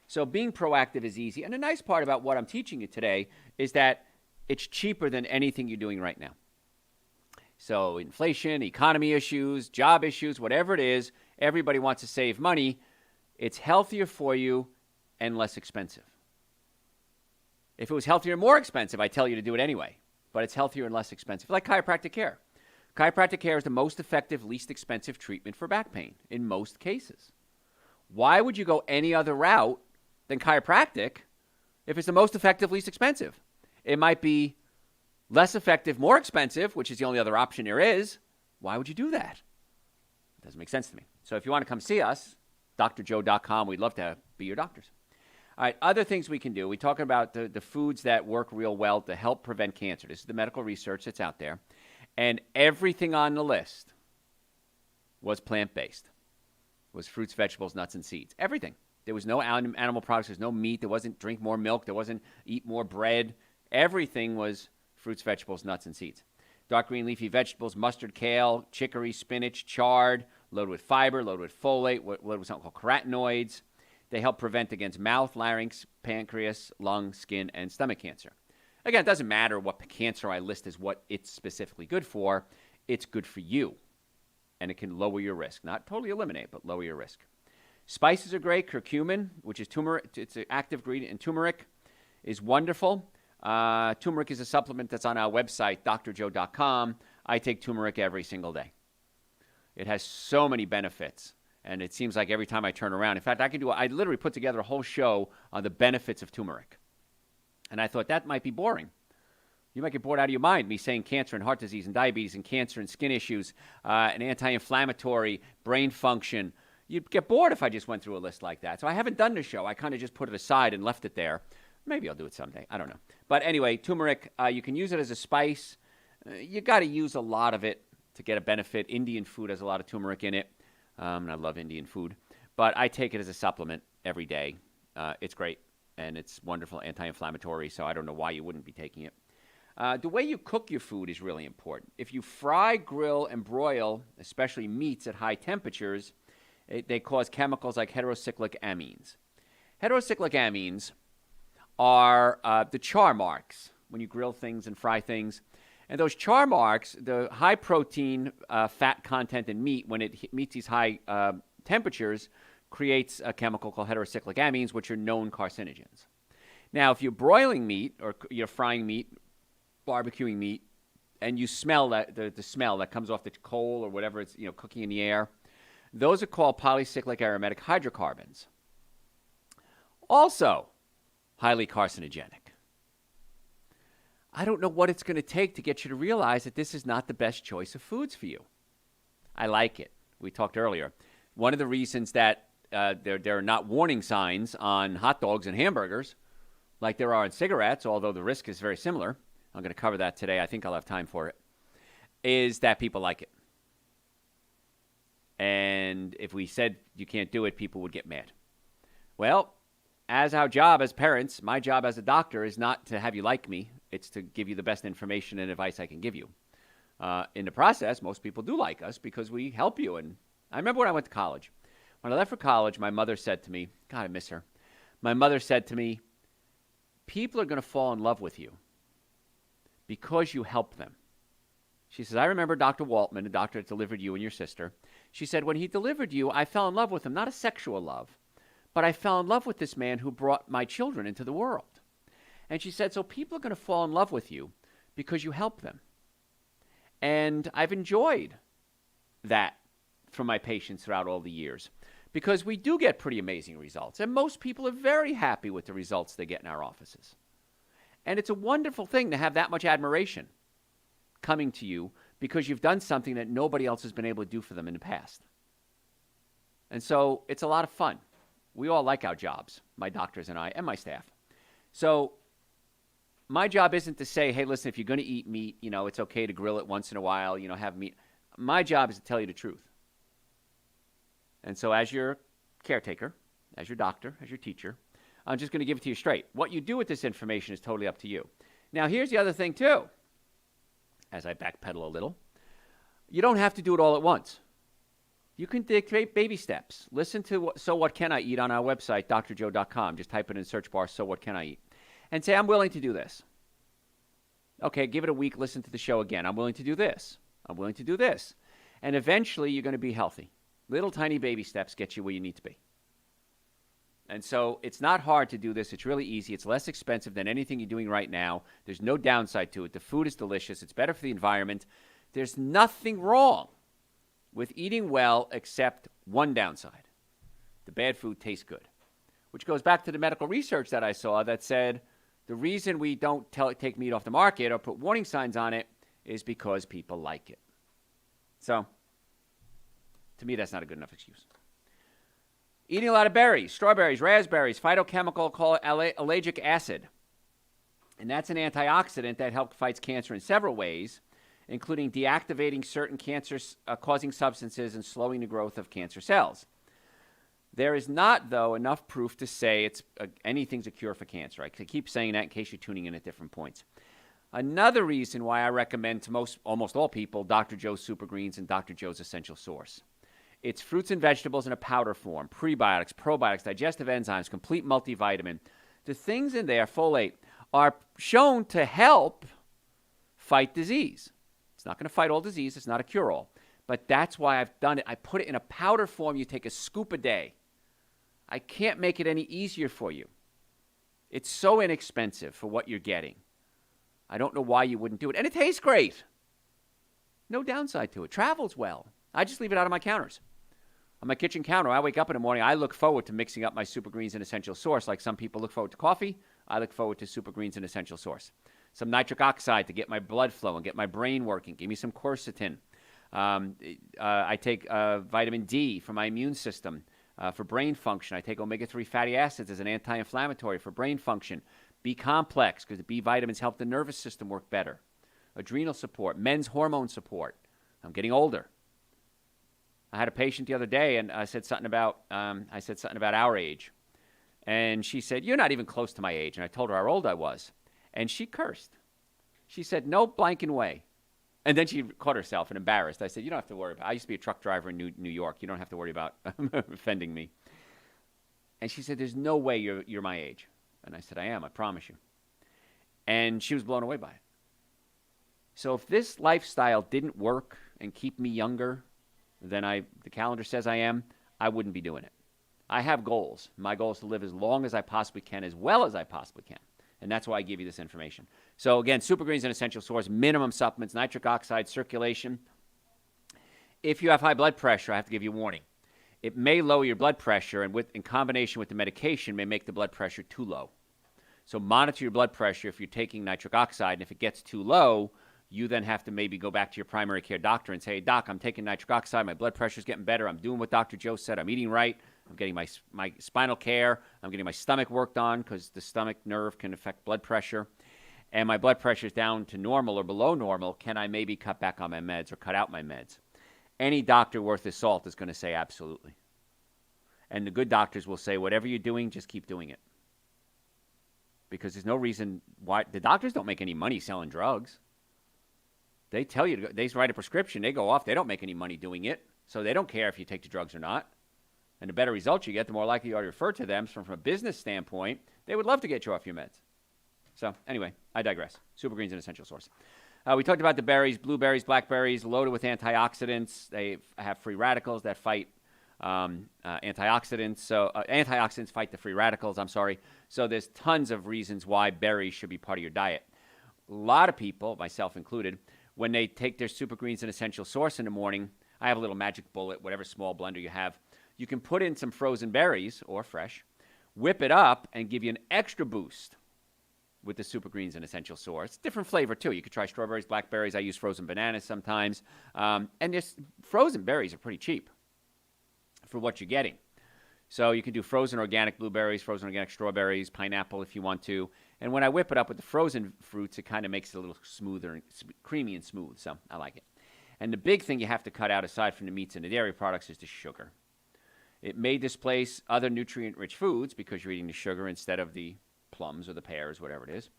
[SPEAKER 1] So being proactive is easy. And the nice part about what I'm teaching you today is that it's cheaper than anything you're doing right now. So inflation, economy issues, job issues, whatever it is, everybody wants to save money. It's healthier for you and less expensive. If it was healthier and more expensive, I'd tell you to do it anyway. But it's healthier and less expensive, like chiropractic care. Chiropractic care is the most effective, least expensive treatment for back pain in most cases. Why would you go any other route than chiropractic if it's the most effective, least expensive? It might be less effective, more expensive, which is the only other option there is. Why would you do that? It doesn't make sense to me. So if you want to come see us, drjoe.com, we'd love to be your doctors. All right, other things we can do. We talk about the foods that work real well to help prevent cancer. This is the medical research that's out there. And everything on the list was plant-based. It was fruits, vegetables, nuts, and seeds. Everything. There was no animal products. There was no meat. There wasn't drink more milk. There wasn't eat more bread. Everything was fruits, vegetables, nuts, and seeds. Dark green leafy vegetables, mustard, kale, chicory, spinach, chard, loaded with fiber, loaded with folate, loaded with something called carotenoids. They help prevent against mouth, larynx, pancreas, lung, skin, and stomach cancer. Again, it doesn't matter what cancer I list as what it's specifically good for. It's good for you, and it can lower your risk. Not totally eliminate, but lower your risk. Spices are great. Curcumin, which is turmeric, it's an active ingredient in turmeric, is wonderful. Turmeric is a supplement that's on our website, drjoe.com. I take turmeric every single day. It has so many benefits, and it seems like every time I turn around. In fact, I literally put together a whole show on the benefits of turmeric. And I thought that might be boring. You might get bored out of your mind, me saying cancer and heart disease and diabetes and cancer and skin issues and anti-inflammatory, brain function. You'd get bored if I just went through a list like that. So I haven't done the show. I kind of just put it aside and left it there. Maybe I'll do it someday. I don't know. But anyway, turmeric, you can use it as a spice. You got to use a lot of it to get a benefit. Indian food has a lot of turmeric in it. And I love Indian food. But I take it as a supplement every day. It's great. And it's wonderful anti-inflammatory, so I don't know why you wouldn't be taking it. The way you cook your food is really important. If you fry, grill, and broil, especially meats at high temperatures, they cause chemicals like heterocyclic amines. Heterocyclic amines are the char marks when you grill things and fry things. And those char marks, the high protein fat content in meat, when it meets these high temperatures, creates a chemical called heterocyclic amines, which are known carcinogens. Now, if you're broiling meat or you're frying meat, barbecuing meat, and you smell that the smell that comes off the coal or whatever it's cooking in the air, those are called polycyclic aromatic hydrocarbons. Also, highly carcinogenic. I don't know what it's going to take to get you to realize that this is not the best choice of foods for you. I like it. We talked earlier. One of the reasons that there are not warning signs on hot dogs and hamburgers like there are in cigarettes, although the risk is very similar. I'm going to cover that today. I think I'll have time for it. Is that people like it. And if we said you can't do it, people would get mad. Well, as our job as parents, my job as a doctor is not to have you like me. It's to give you the best information and advice I can give you. In the process, most people do like us because we help you. And I remember when I went to college. When I left for college, my mother said to me, God, I miss her. My mother said to me, people are going to fall in love with you because you help them. She says, I remember Dr. Waltman, the doctor that delivered you and your sister. She said, when he delivered you, I fell in love with him, not a sexual love, but I fell in love with this man who brought my children into the world. And she said, so people are going to fall in love with you because you help them. And I've enjoyed that from my patients throughout all the years because we do get pretty amazing results. And most people are very happy with the results they get in our offices. And it's a wonderful thing to have that much admiration coming to you because you've done something that nobody else has been able to do for them in the past. And so it's a lot of fun. We all like our jobs, my doctors and I, and my staff. So my job isn't to say, hey, listen, if you're going to eat meat, it's okay to grill it once in a while, have meat. My job is to tell you the truth. And so as your caretaker, as your doctor, as your teacher, I'm just going to give it to you straight. What you do with this information is totally up to you. Now, here's the other thing, too. As I backpedal a little, you don't have to do it all at once. You can take baby steps. Listen to So What Can I Eat on our website, drjoe.com. Just type it in the search bar, So What Can I Eat? And say, I'm willing to do this. Okay, give it a week, listen to the show again. I'm willing to do this. I'm willing to do this. And eventually, you're going to be healthy. Little tiny baby steps get you where you need to be. And so it's not hard to do this. It's really easy. It's less expensive than anything you're doing right now. There's no downside to it. The food is delicious. It's better for the environment. There's nothing wrong with eating well except one downside. The bad food tastes good, which goes back to the medical research that I saw that said the reason we don't take meat off the market or put warning signs on it is because people like it. So to me, that's not a good enough excuse. Eating a lot of berries, strawberries, raspberries, phytochemical called ellagic acid. And that's an antioxidant that helps fight cancer in several ways, including deactivating certain cancer-causing substances and slowing the growth of cancer cells. There is not, though, enough proof to say anything's a cure for cancer. I keep saying that in case you're tuning in at different points. Another reason why I recommend to almost all people Dr. Joe's Super Greens and Dr. Joe's Essential Source. It's fruits and vegetables in a powder form, prebiotics, probiotics, digestive enzymes, complete multivitamin. The things in there, folate, are shown to help fight disease. It's not going to fight all disease. It's not a cure-all. But that's why I've done it. I put it in a powder form. You take a scoop a day. I can't make it any easier for you. It's so inexpensive for what you're getting. I don't know why you wouldn't do it. And it tastes great. No downside to it. Travels well. I just leave it out on my counters. On my kitchen counter, I wake up in the morning, I look forward to mixing up my Super Greens and Essential Source. Like some people look forward to coffee, I look forward to Super Greens and Essential Source. Some nitric oxide to get my blood flow and get my brain working. Give me some quercetin. I take vitamin D for my immune system, for brain function. I take omega-3 fatty acids as an anti-inflammatory for brain function. B-complex, because the B vitamins help the nervous system work better. Adrenal support, men's hormone support. I'm getting older. I had a patient the other day, and I said something about our age, and she said, "You're not even close to my age." And I told her how old I was, and she cursed. She said, "No blanking way," and then she caught herself and embarrassed. I said, "You don't have to worry about it. I used to be a truck driver in New York. You don't have to worry about offending me." And she said, "There's no way you're my age," and I said, "I am. I promise you." And she was blown away by it. So if this lifestyle didn't work and keep me younger than the calendar says I am, I wouldn't be doing it. I have goals. My goal is to live as long as I possibly can, as well as I possibly can. And that's why I give you this information. So again, Super Greens and Essential Source, minimum supplements, nitric oxide, circulation. If you have high blood pressure, I have to give you a warning. It may lower your blood pressure, and in combination with the medication, may make the blood pressure too low. So monitor your blood pressure if you're taking nitric oxide, and if it gets too low, you then have to maybe go back to your primary care doctor and say, "Hey, doc, I'm taking nitric oxide. My blood pressure's getting better. I'm doing what Dr. Joe said. I'm eating right. I'm getting my spinal care. I'm getting my stomach worked on because the stomach nerve can affect blood pressure. And my blood pressure's down to normal or below normal. Can I maybe cut back on my meds or cut out my meds?" Any doctor worth his salt is going to say absolutely. And the good doctors will say, whatever you're doing, just keep doing it. Because there's no reason why. The doctors don't make any money selling drugs. They tell you, they write a prescription, they go off, they don't make any money doing it, so they don't care if you take the drugs or not. And the better results you get, the more likely you are to refer to them. So from a business standpoint, they would love to get you off your meds. So anyway, I digress. Super Green's an essential source. We talked about the berries, blueberries, blackberries, loaded with antioxidants. They have free radicals that fight antioxidants. So antioxidants fight the free radicals. I'm sorry. So there's tons of reasons why berries should be part of your diet. A lot of people, myself included, when they take their Super Greens and essential source in the morning, I have a little magic bullet, whatever small blender you have. You can put in some frozen berries or fresh, whip it up, and give you an extra boost with the Super Greens and essential source. Different flavor, too. You could try strawberries, blackberries. I use frozen bananas sometimes. And this frozen berries are pretty cheap for what you're getting. So you can do frozen organic blueberries, frozen organic strawberries, pineapple if you want to. And when I whip it up with the frozen fruits, it kind of makes it a little smoother, and creamy and smooth. So I like it. And the big thing you have to cut out, aside from the meats and the dairy products, is the sugar. It may displace other nutrient-rich foods because you're eating the sugar instead of the plums or the pears, whatever it is.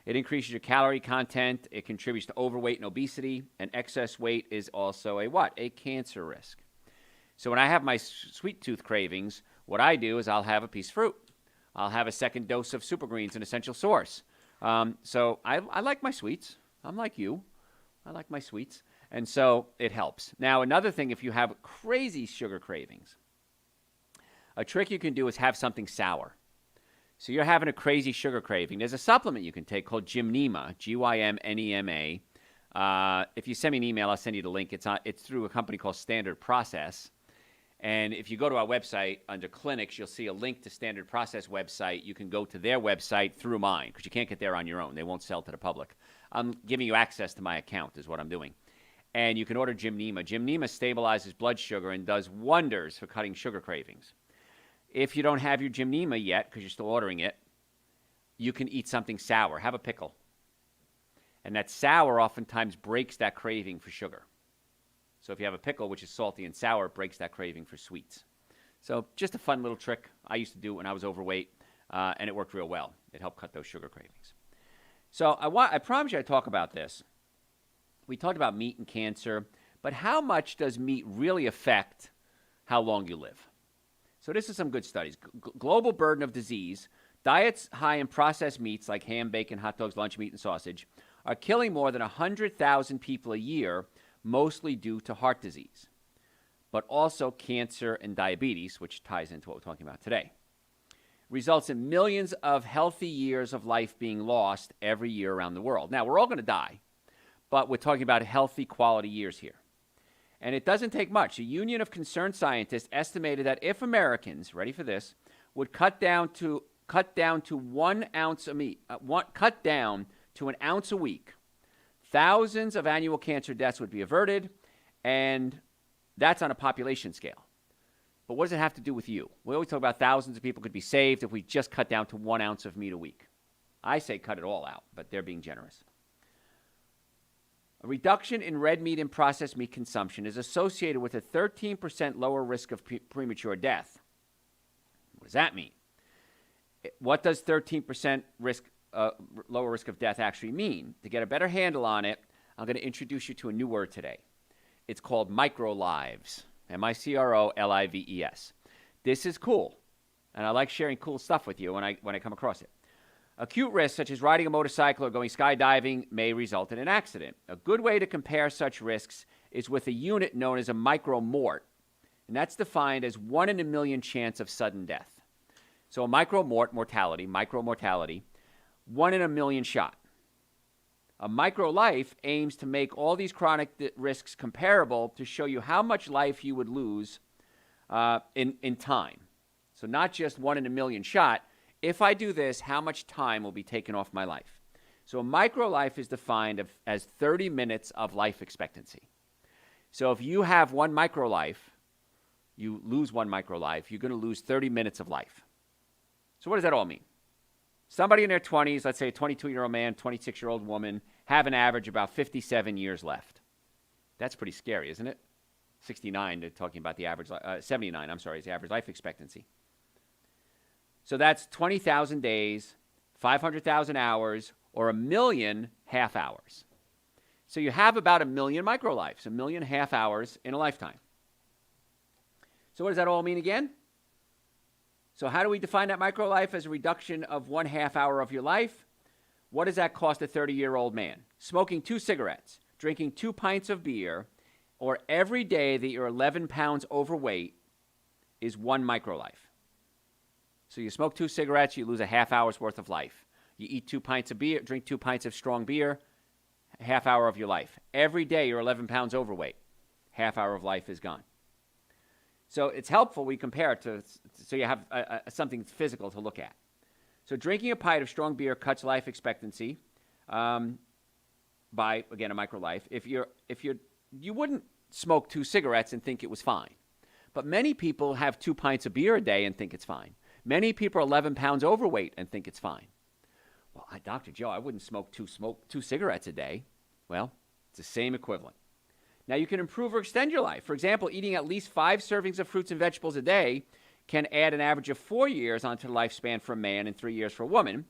[SPEAKER 1] It increases your calorie content. It contributes to overweight and obesity. And excess weight is also a what? A cancer risk. So when I have my sweet tooth cravings, what I do is I'll have a piece of fruit. I'll have a second dose of Super Greens, an essential source. So I like my sweets. I'm like you. I like my sweets. And so it helps. Now, another thing, if you have crazy sugar cravings, a trick you can do is have something sour. So you're having a crazy sugar craving. There's a supplement you can take called Gymnema, Gymnema. If you send me an email, I'll send you the link. It's through a company called Standard Process. And if you go to our website, under clinics, you'll see a link to Standard Process website. You can go to their website through mine, because you can't get there on your own. They won't sell to the public. I'm giving you access to my account is what I'm doing. And you can order Gymnema. Gymnema stabilizes blood sugar and does wonders for cutting sugar cravings. If you don't have your Gymnema yet, because you're still ordering it, you can eat something sour. Have a pickle. And that sour oftentimes breaks that craving for sugar. So if you have a pickle, which is salty and sour, it breaks that craving for sweets. So just a fun little trick. I used to do it when I was overweight, and it worked real well. It helped cut those sugar cravings. So I promise you I'd talk about this. We talked about meat and cancer, but how much does meat really affect how long you live? So this is some good studies. Global burden of disease. Diets high in processed meats like ham, bacon, hot dogs, lunch meat, and sausage are killing more than 100,000 people a year, mostly due to heart disease, but also cancer and diabetes, which ties into what we're talking about today. Results in millions of healthy years of life being lost every year around the world. Now, we're all going to die, but we're talking about healthy quality years here. And it doesn't take much. A union of concerned scientists estimated that if Americans, ready for this, would cut down to 1 ounce of meat, cut down to an ounce a week, thousands of annual cancer deaths would be averted, and that's on a population scale. But what does it have to do with you? We always talk about thousands of people could be saved if we just cut down to 1 ounce of meat a week. I say cut it all out, but they're being generous. A reduction in red meat and processed meat consumption is associated with a 13% lower risk of premature death. What does that mean? What does 13% lower risk of death actually mean? To get a better handle on it, I'm going to introduce you to a new word today. It's called microlives, microlives. This is cool, and I like sharing cool stuff with you when I come across it. Acute risks, such as riding a motorcycle or going skydiving, may result in an accident. A good way to compare such risks is with a unit known as a micromort, and that's defined as 1 in a million chance of sudden death. So a micromortality, 1 in a million shot. A microlife aims to make all these chronic risks comparable to show you how much life you would lose in time. So not just 1 in a million shot. If I do this, how much time will be taken off my life? So a microlife is defined as 30 minutes of life expectancy. So if you have 1 microlife, you lose 1 microlife, you're going to lose 30 minutes of life. So what does that all mean? Somebody in their 20s, let's say a 22-year-old man, 26-year-old woman, have an average about 57 years left. That's pretty scary, isn't it? 69, they're talking about the average, 79, is the average life expectancy. So that's 20,000 days, 500,000 hours, or 1 million half hours. So you have about 1 million microlives, 1 million half hours in a lifetime. So what does that all mean again? So how do we define that microlife as a reduction of 1 half hour of your life? What does that cost a 30-year-old man? Smoking 2 cigarettes, drinking 2 pints of beer, or every day that you're 11 pounds overweight is 1 microlife. So you smoke 2 cigarettes, you lose a half hour's worth of life. You eat 2 pints of beer, drink 2 pints of strong beer, a half hour of your life. Every day you're 11 pounds overweight. Half hour of life is gone. So it's helpful we compare it to, so you have something physical to look at. So drinking a pint of strong beer cuts life expectancy by, again, a microlife. You wouldn't smoke 2 cigarettes and think it was fine. But many people have 2 pints of beer a day and think it's fine. Many people are 11 pounds overweight and think it's fine. Well, Dr. Joe, I wouldn't smoke two cigarettes a day. Well, it's the same equivalent. Now, you can improve or extend your life. For example, eating at least 5 servings of fruits and vegetables a day can add an average of 4 years onto the lifespan for a man and 3 years for a woman.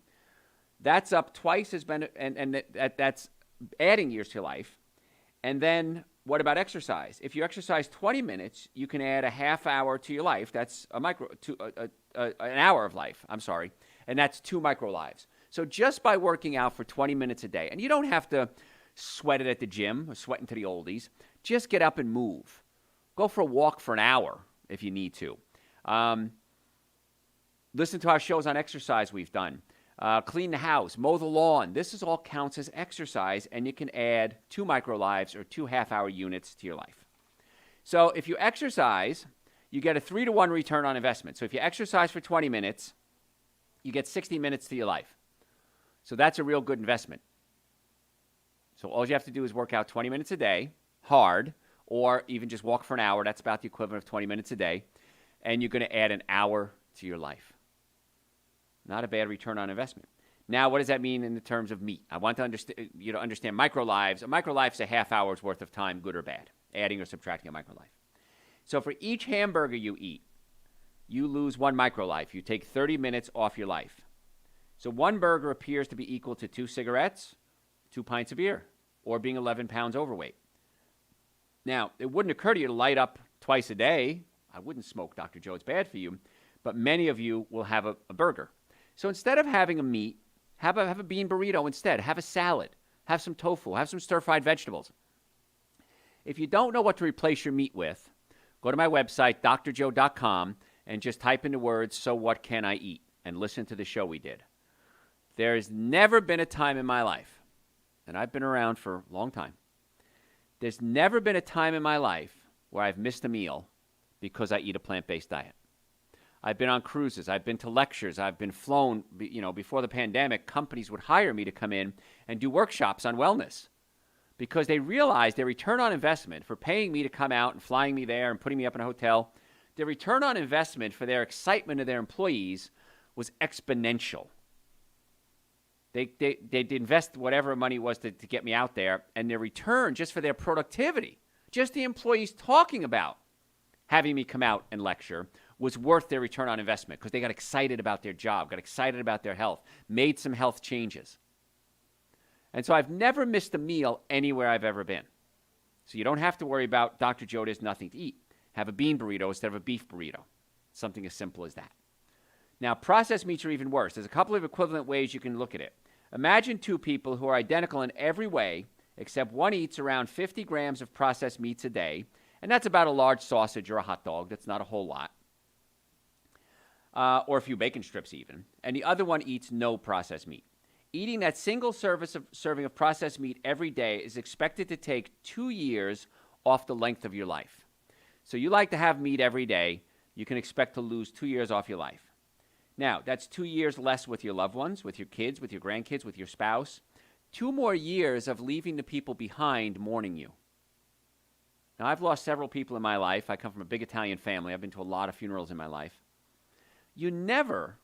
[SPEAKER 1] That's up twice as many, and that's adding years to life. And then what about exercise? If you exercise 20 minutes, you can add a half hour to your life. That's an hour of life, and that's 2 microlives. So just by working out for 20 minutes a day, and you don't have to sweat it at the gym or sweat into the oldies, just get up and move. Go for a walk for an hour if you need to. Listen to our shows on exercise we've done. Clean the house, mow the lawn. This is all counts as exercise, and you can add 2 microlives or 2 half-hour units to your life. So if you exercise, you get a 3-to-1 return on investment. So if you exercise for 20 minutes, you get 60 minutes to your life. So that's a real good investment. So all you have to do is work out 20 minutes a day, hard, or even just walk for an hour. That's about the equivalent of 20 minutes a day. And you're going to add an hour to your life. Not a bad return on investment. Now, what does that mean in the terms of meat? I want to understand microlives. A microlife's a half hour's worth of time, good or bad, adding or subtracting a microlife. So for each hamburger you eat, you lose 1 microlife. You take 30 minutes off your life. So 1 burger appears to be equal to 2 cigarettes, 2 pints of beer, or being 11 pounds overweight. Now, it wouldn't occur to you to light up twice a day. I wouldn't smoke, Dr. Joe, it's bad for you. But many of you will have a burger. So instead of having a meat, have a bean burrito instead. Have a salad. Have some tofu. Have some stir-fried vegetables. If you don't know what to replace your meat with, go to my website, drjoe.com, and just type in the words, "So what can I eat?" and listen to the show we did. There's never been a time in my life, and I've been around for a long time, there's never been a time in my life where I've missed a meal because I eat a plant-based diet. I've been on cruises. I've been to lectures. I've been flown. Before the pandemic, companies would hire me to come in and do workshops on wellness because they realized their return on investment for paying me to come out and flying me there and putting me up in a hotel, their return on investment for their excitement of their employees was exponential. They'd invest whatever money was to get me out there, and their return just for their productivity, just the employees talking about having me come out and lecture, was worth their return on investment because they got excited about their job, got excited about their health, made some health changes. And so I've never missed a meal anywhere I've ever been. So you don't have to worry about, Dr. Joe, there's nothing to eat. Have a bean burrito instead of a beef burrito. Something as simple as that. Now, processed meats are even worse. There's a couple of equivalent ways you can look at it. Imagine 2 people who are identical in every way, except one eats around 50 grams of processed meats a day, and that's about a large sausage or a hot dog. That's not a whole lot. Or a few bacon strips even. And the other one eats no processed meat. Eating that single serving of processed meat every day is expected to take 2 years off the length of your life. So you like to have meat every day, you can expect to lose 2 years off your life. Now, that's 2 years less with your loved ones, with your kids, with your grandkids, with your spouse. 2 more years of leaving the people behind mourning you. Now, I've lost several people in my life. I come from a big Italian family. I've been to a lot of funerals in my life. You never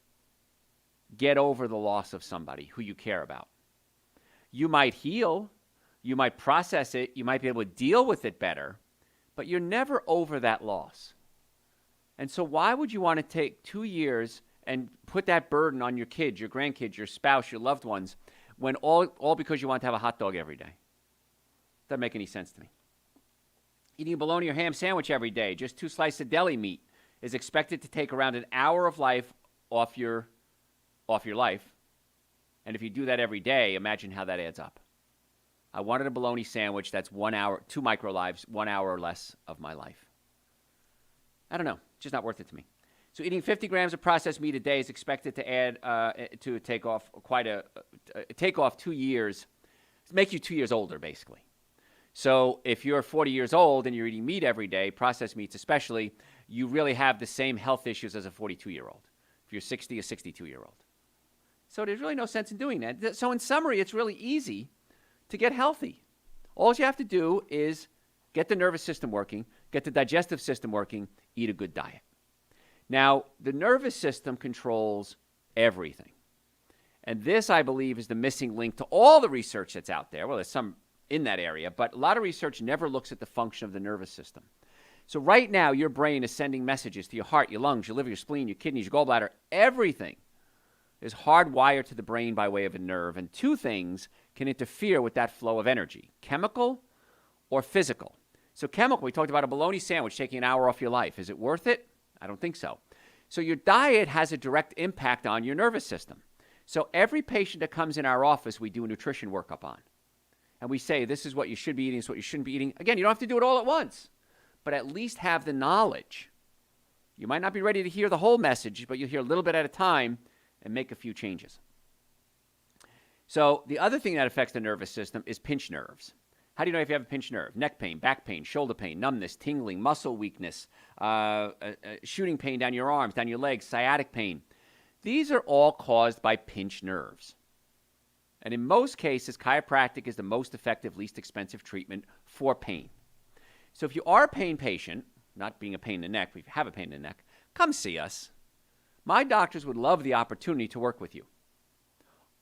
[SPEAKER 1] get over the loss of somebody who you care about. You might heal. You might process it. You might be able to deal with it better. But you're never over that loss. And so why would you want to take 2 years and put that burden on your kids, your grandkids, your spouse, your loved ones, when all because you want to have a hot dog every day? Doesn't make any sense to me. Eating a bologna or ham sandwich every day, just 2 slices of deli meat, is expected to take around an hour of life off your life. And if you do that every day, imagine how that adds up. I wanted a bologna sandwich that's 1 hour, 2 microlives, 1 hour or less of my life. I don't know. Just not worth it to me. So eating 50 grams of processed meat a day is expected to add to take off 2 years, make you 2 years older, basically. So if you're 40 years old and you're eating meat every day, processed meats especially, you really have the same health issues as a 42-year-old. If you're 60, a 62-year-old. So there's really no sense in doing that. So in summary, it's really easy to get healthy. All you have to do is get the nervous system working, get the digestive system working, eat a good diet. Now, the nervous system controls everything. And this, I believe, is the missing link to all the research that's out there. Well, there's some in that area, but a lot of research never looks at the function of the nervous system. So right now, your brain is sending messages to your heart, your lungs, your liver, your spleen, your kidneys, your gallbladder. Everything is hardwired to the brain by way of a nerve. And two things can interfere with that flow of energy, chemical or physical. So chemical, we talked about a bologna sandwich taking an hour off your life. Is it worth it? I don't think so. So your diet has a direct impact on your nervous system. So every patient that comes in our office, we do a nutrition workup on. And we say, this is what you should be eating, this is what you shouldn't be eating. Again, you don't have to do it all at once, but at least have the knowledge. You might not be ready to hear the whole message, but you'll hear a little bit at a time and make a few changes. So the other thing that affects the nervous system is pinched nerves. How do you know if you have a pinched nerve? Neck pain, back pain, shoulder pain, numbness, tingling, muscle weakness, shooting pain down your arms, down your legs, sciatic pain. These are all caused by pinched nerves. And in most cases, chiropractic is the most effective, least expensive treatment for pain. So if you are a pain patient, not being a pain in the neck, but if you have a pain in the neck, come see us. My doctors would love the opportunity to work with you.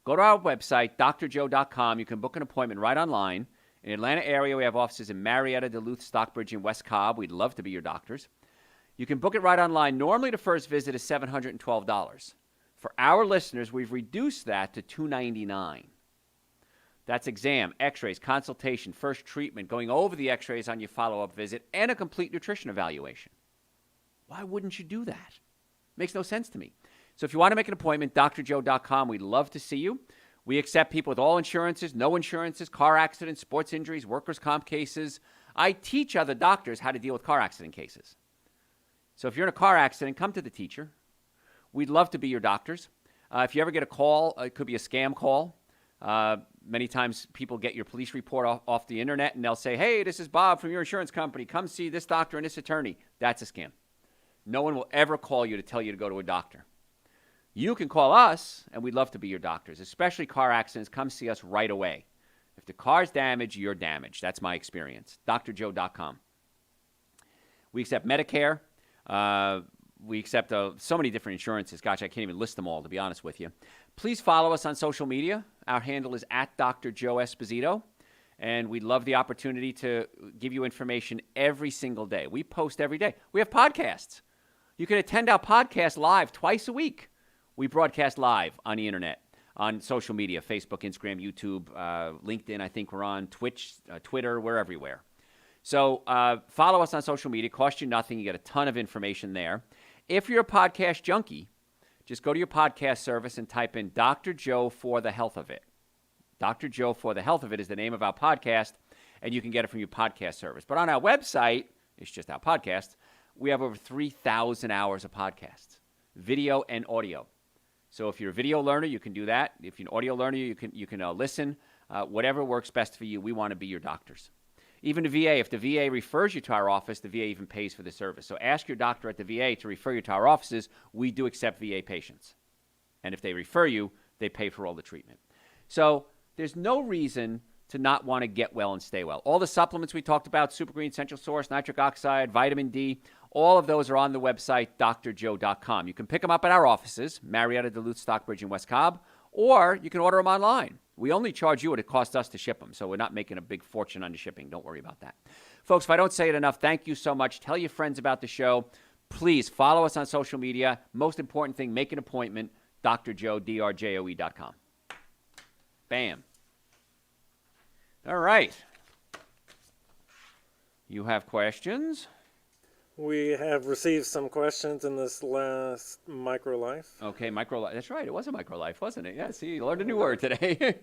[SPEAKER 1] Go to our website, drjoe.com. You can book an appointment right online. In the Atlanta area, we have offices in Marietta, Duluth, Stockbridge, and West Cobb. We'd love to be your doctors. You can book it right online. Normally, the first visit is $712. For our listeners, we've reduced that to $299. That's exam, x-rays, consultation, first treatment, going over the x-rays on your follow-up visit, and a complete nutrition evaluation. Why wouldn't you do that? Makes no sense to me. So if you want to make an appointment, drjoe.com. We'd love to see you. We accept people with all insurances, no insurances, car accidents, sports injuries, workers' comp cases. I teach other doctors how to deal with car accident cases. So if you're in a car accident, come to the teacher. We'd love to be your doctors. If you ever get a call, it could be a scam call. Many times people get your police report off the internet and they'll say, hey, this is Bob from your insurance company. Come see this doctor and this attorney. That's a scam. No one will ever call you to tell you to go to a doctor. You can call us, and we'd love to be your doctors, especially car accidents. Come see us right away. If the car's damaged, you're damaged. That's my experience. drjoe.com. We accept Medicare. We accept so many different insurances. Gosh, I can't even list them all, to be honest with you. Please follow us on social media. Our handle is @DrJoeEsposito, and we'd love the opportunity to give you information every single day. We post every day. We have podcasts. You can attend our podcast live twice a week. We broadcast live on the internet, on social media, Facebook, Instagram, YouTube, LinkedIn. I think we're on Twitch, Twitter. We're everywhere. So follow us on social media. It costs you nothing. You get a ton of information there. If you're a podcast junkie, just go to your podcast service and type in Dr. Joe for the Health of It. Dr. Joe for the Health of It is the name of our podcast, and you can get it from your podcast service. But on our website, it's just our podcast, we have over 3,000 hours of podcasts, video and audio. So if you're a video learner, you can do that. If you're an audio learner, you can listen. Whatever works best for you, we want to be your doctors. Even the VA, if the VA refers you to our office, the VA even pays for the service. So ask your doctor at the VA to refer you to our offices. We do accept VA patients. And if they refer you, they pay for all the treatment. So there's no reason to not want to get well and stay well. All the supplements we talked about, Super Green, Essential Source, nitric oxide, vitamin D, all of those are on the website, drjoe.com. You can pick them up at our offices, Marietta, Duluth, Stockbridge, and West Cobb, or you can order them online. We only charge you what it costs us to ship them, so we're not making a big fortune on the shipping. Don't worry about that. Folks, if I don't say it enough, thank you so much. Tell your friends about the show. Please follow us on social media. Most important thing, make an appointment, drjoe, drjoe.com. Bam. All right. You have questions?
[SPEAKER 2] We have received some questions in this last Micro Life.
[SPEAKER 1] Okay, micro. That's right. It was a micro life, wasn't it? Yeah. See, you learned a new word today.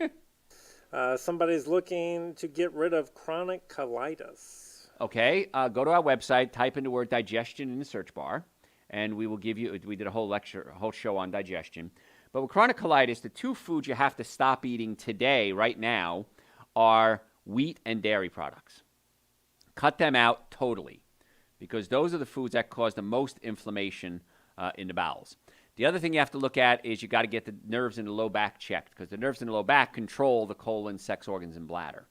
[SPEAKER 2] Somebody's looking to get rid of chronic colitis.
[SPEAKER 1] Okay, go to our website, type in the word digestion in the search bar, and we will give you. We did a whole show on digestion. But with chronic colitis, the two foods you have to stop eating today, right now, are wheat and dairy products. Cut them out totally, because those are the foods that cause the most inflammation in the bowels. The other thing you have to look at is you got to get the nerves in the low back checked, because the nerves in the low back control the colon, sex organs, and bladder.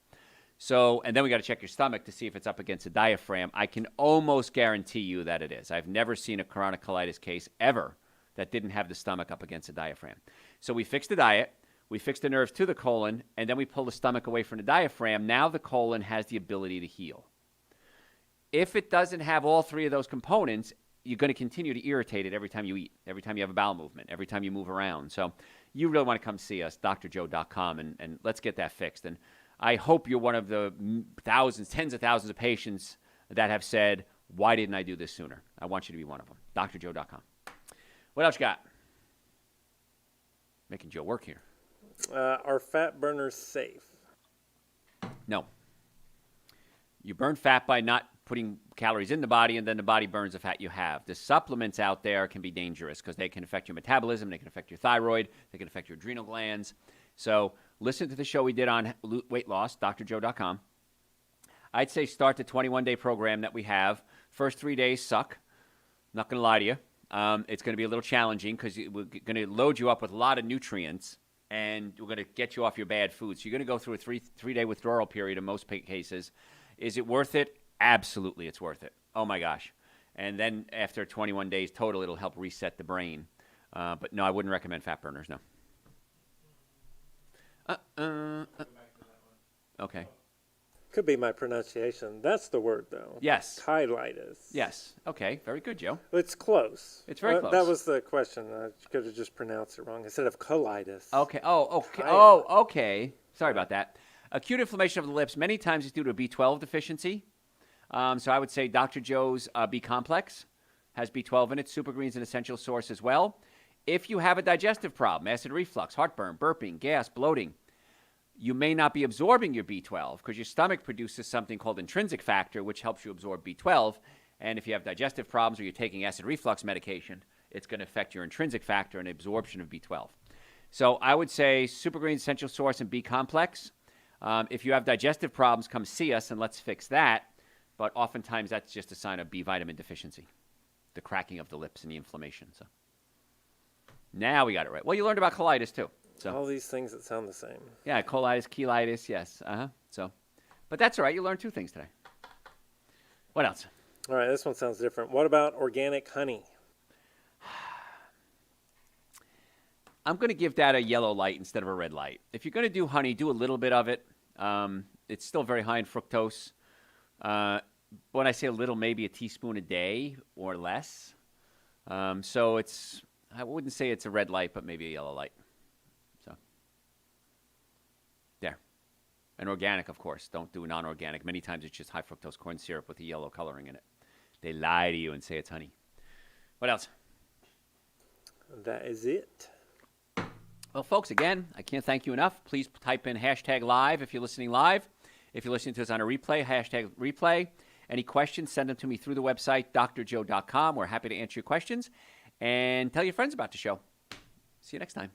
[SPEAKER 1] So, and then we got to check your stomach to see if it's up against the diaphragm. I can almost guarantee you that it is. I've never seen a chronic colitis case ever that didn't have the stomach up against the diaphragm. So we fix the diet, we fix the nerves to the colon, and then we pull the stomach away from the diaphragm. Now the colon has the ability to heal. If it doesn't have all three of those components, you're going to continue to irritate it every time you eat, every time you have a bowel movement, every time you move around. So you really want to come see us, drjoe.com, and let's get that fixed. And I hope you're one of the thousands, tens of thousands of patients that have said, why didn't I do this sooner? I want you to be one of them. drjoe.com. What else you got? Making Joe work here.
[SPEAKER 2] Are fat burners safe?
[SPEAKER 1] No. You burn fat by not putting calories in the body, and then the body burns the fat you have. The supplements out there can be dangerous because they can affect your metabolism, they can affect your thyroid, they can affect your adrenal glands. So listen to the show we did on weight loss, drjoe.com. I'd say start the 21-day program that we have. First 3 days suck. Not going to lie to you. It's going to be a little challenging because we're going to load you up with a lot of nutrients, and we're going to get you off your bad foods. So you're going to go through a three-day withdrawal period in most cases. Is it worth it? Absolutely, it's worth it. Oh, my gosh. And then after 21 days total, it'll help reset the brain. But no, I wouldn't recommend fat burners, no. Okay.
[SPEAKER 2] Could be my pronunciation. That's the word, though.
[SPEAKER 1] Yes.
[SPEAKER 2] Colitis.
[SPEAKER 1] Yes. Okay. Very good, Joe.
[SPEAKER 2] It's close.
[SPEAKER 1] It's very close.
[SPEAKER 2] That was the question. I could have just pronounced it wrong. Instead of colitis.
[SPEAKER 1] Okay. Okay. Sorry about that. Acute inflammation of the lips many times is due to a B12 deficiency. So I would say Dr. Joe's B complex has B12 in it. Super Green's an essential source as well. If you have a digestive problem, acid reflux, heartburn, burping, gas, bloating, you may not be absorbing your B12 because your stomach produces something called intrinsic factor, which helps you absorb B12. And if you have digestive problems or you're taking acid reflux medication, it's going to affect your intrinsic factor and absorption of B12. So I would say Super Green essential source and B complex. If you have digestive problems, come see us and let's fix that. But oftentimes that's just a sign of B vitamin deficiency, the cracking of the lips and the inflammation. So now we got it right. Well, you learned about colitis too. So
[SPEAKER 2] all these things that sound the same.
[SPEAKER 1] Yeah, colitis, cheilitis, yes. So, but that's all right. You learned two things today. What else?
[SPEAKER 2] All right, this one sounds different. What about organic honey?
[SPEAKER 1] I'm going to give that a yellow light instead of a red light. If you're going to do honey, do a little bit of it. It's still very high in fructose. When I say a little, maybe a teaspoon a day or less. So it's, I wouldn't say it's a red light, but maybe a yellow light. So there. And organic, of course. Don't do non-organic. Many times it's just high fructose corn syrup with a yellow coloring in it. They lie to you and say it's honey. What else?
[SPEAKER 2] That is it.
[SPEAKER 1] Well, folks, again, I can't thank you enough. Please type in #live if you're listening live. If you're listening to us on a replay, #replay. Any questions, send them to me through the website, drjoe.com. We're happy to answer your questions. And tell your friends about the show. See you next time.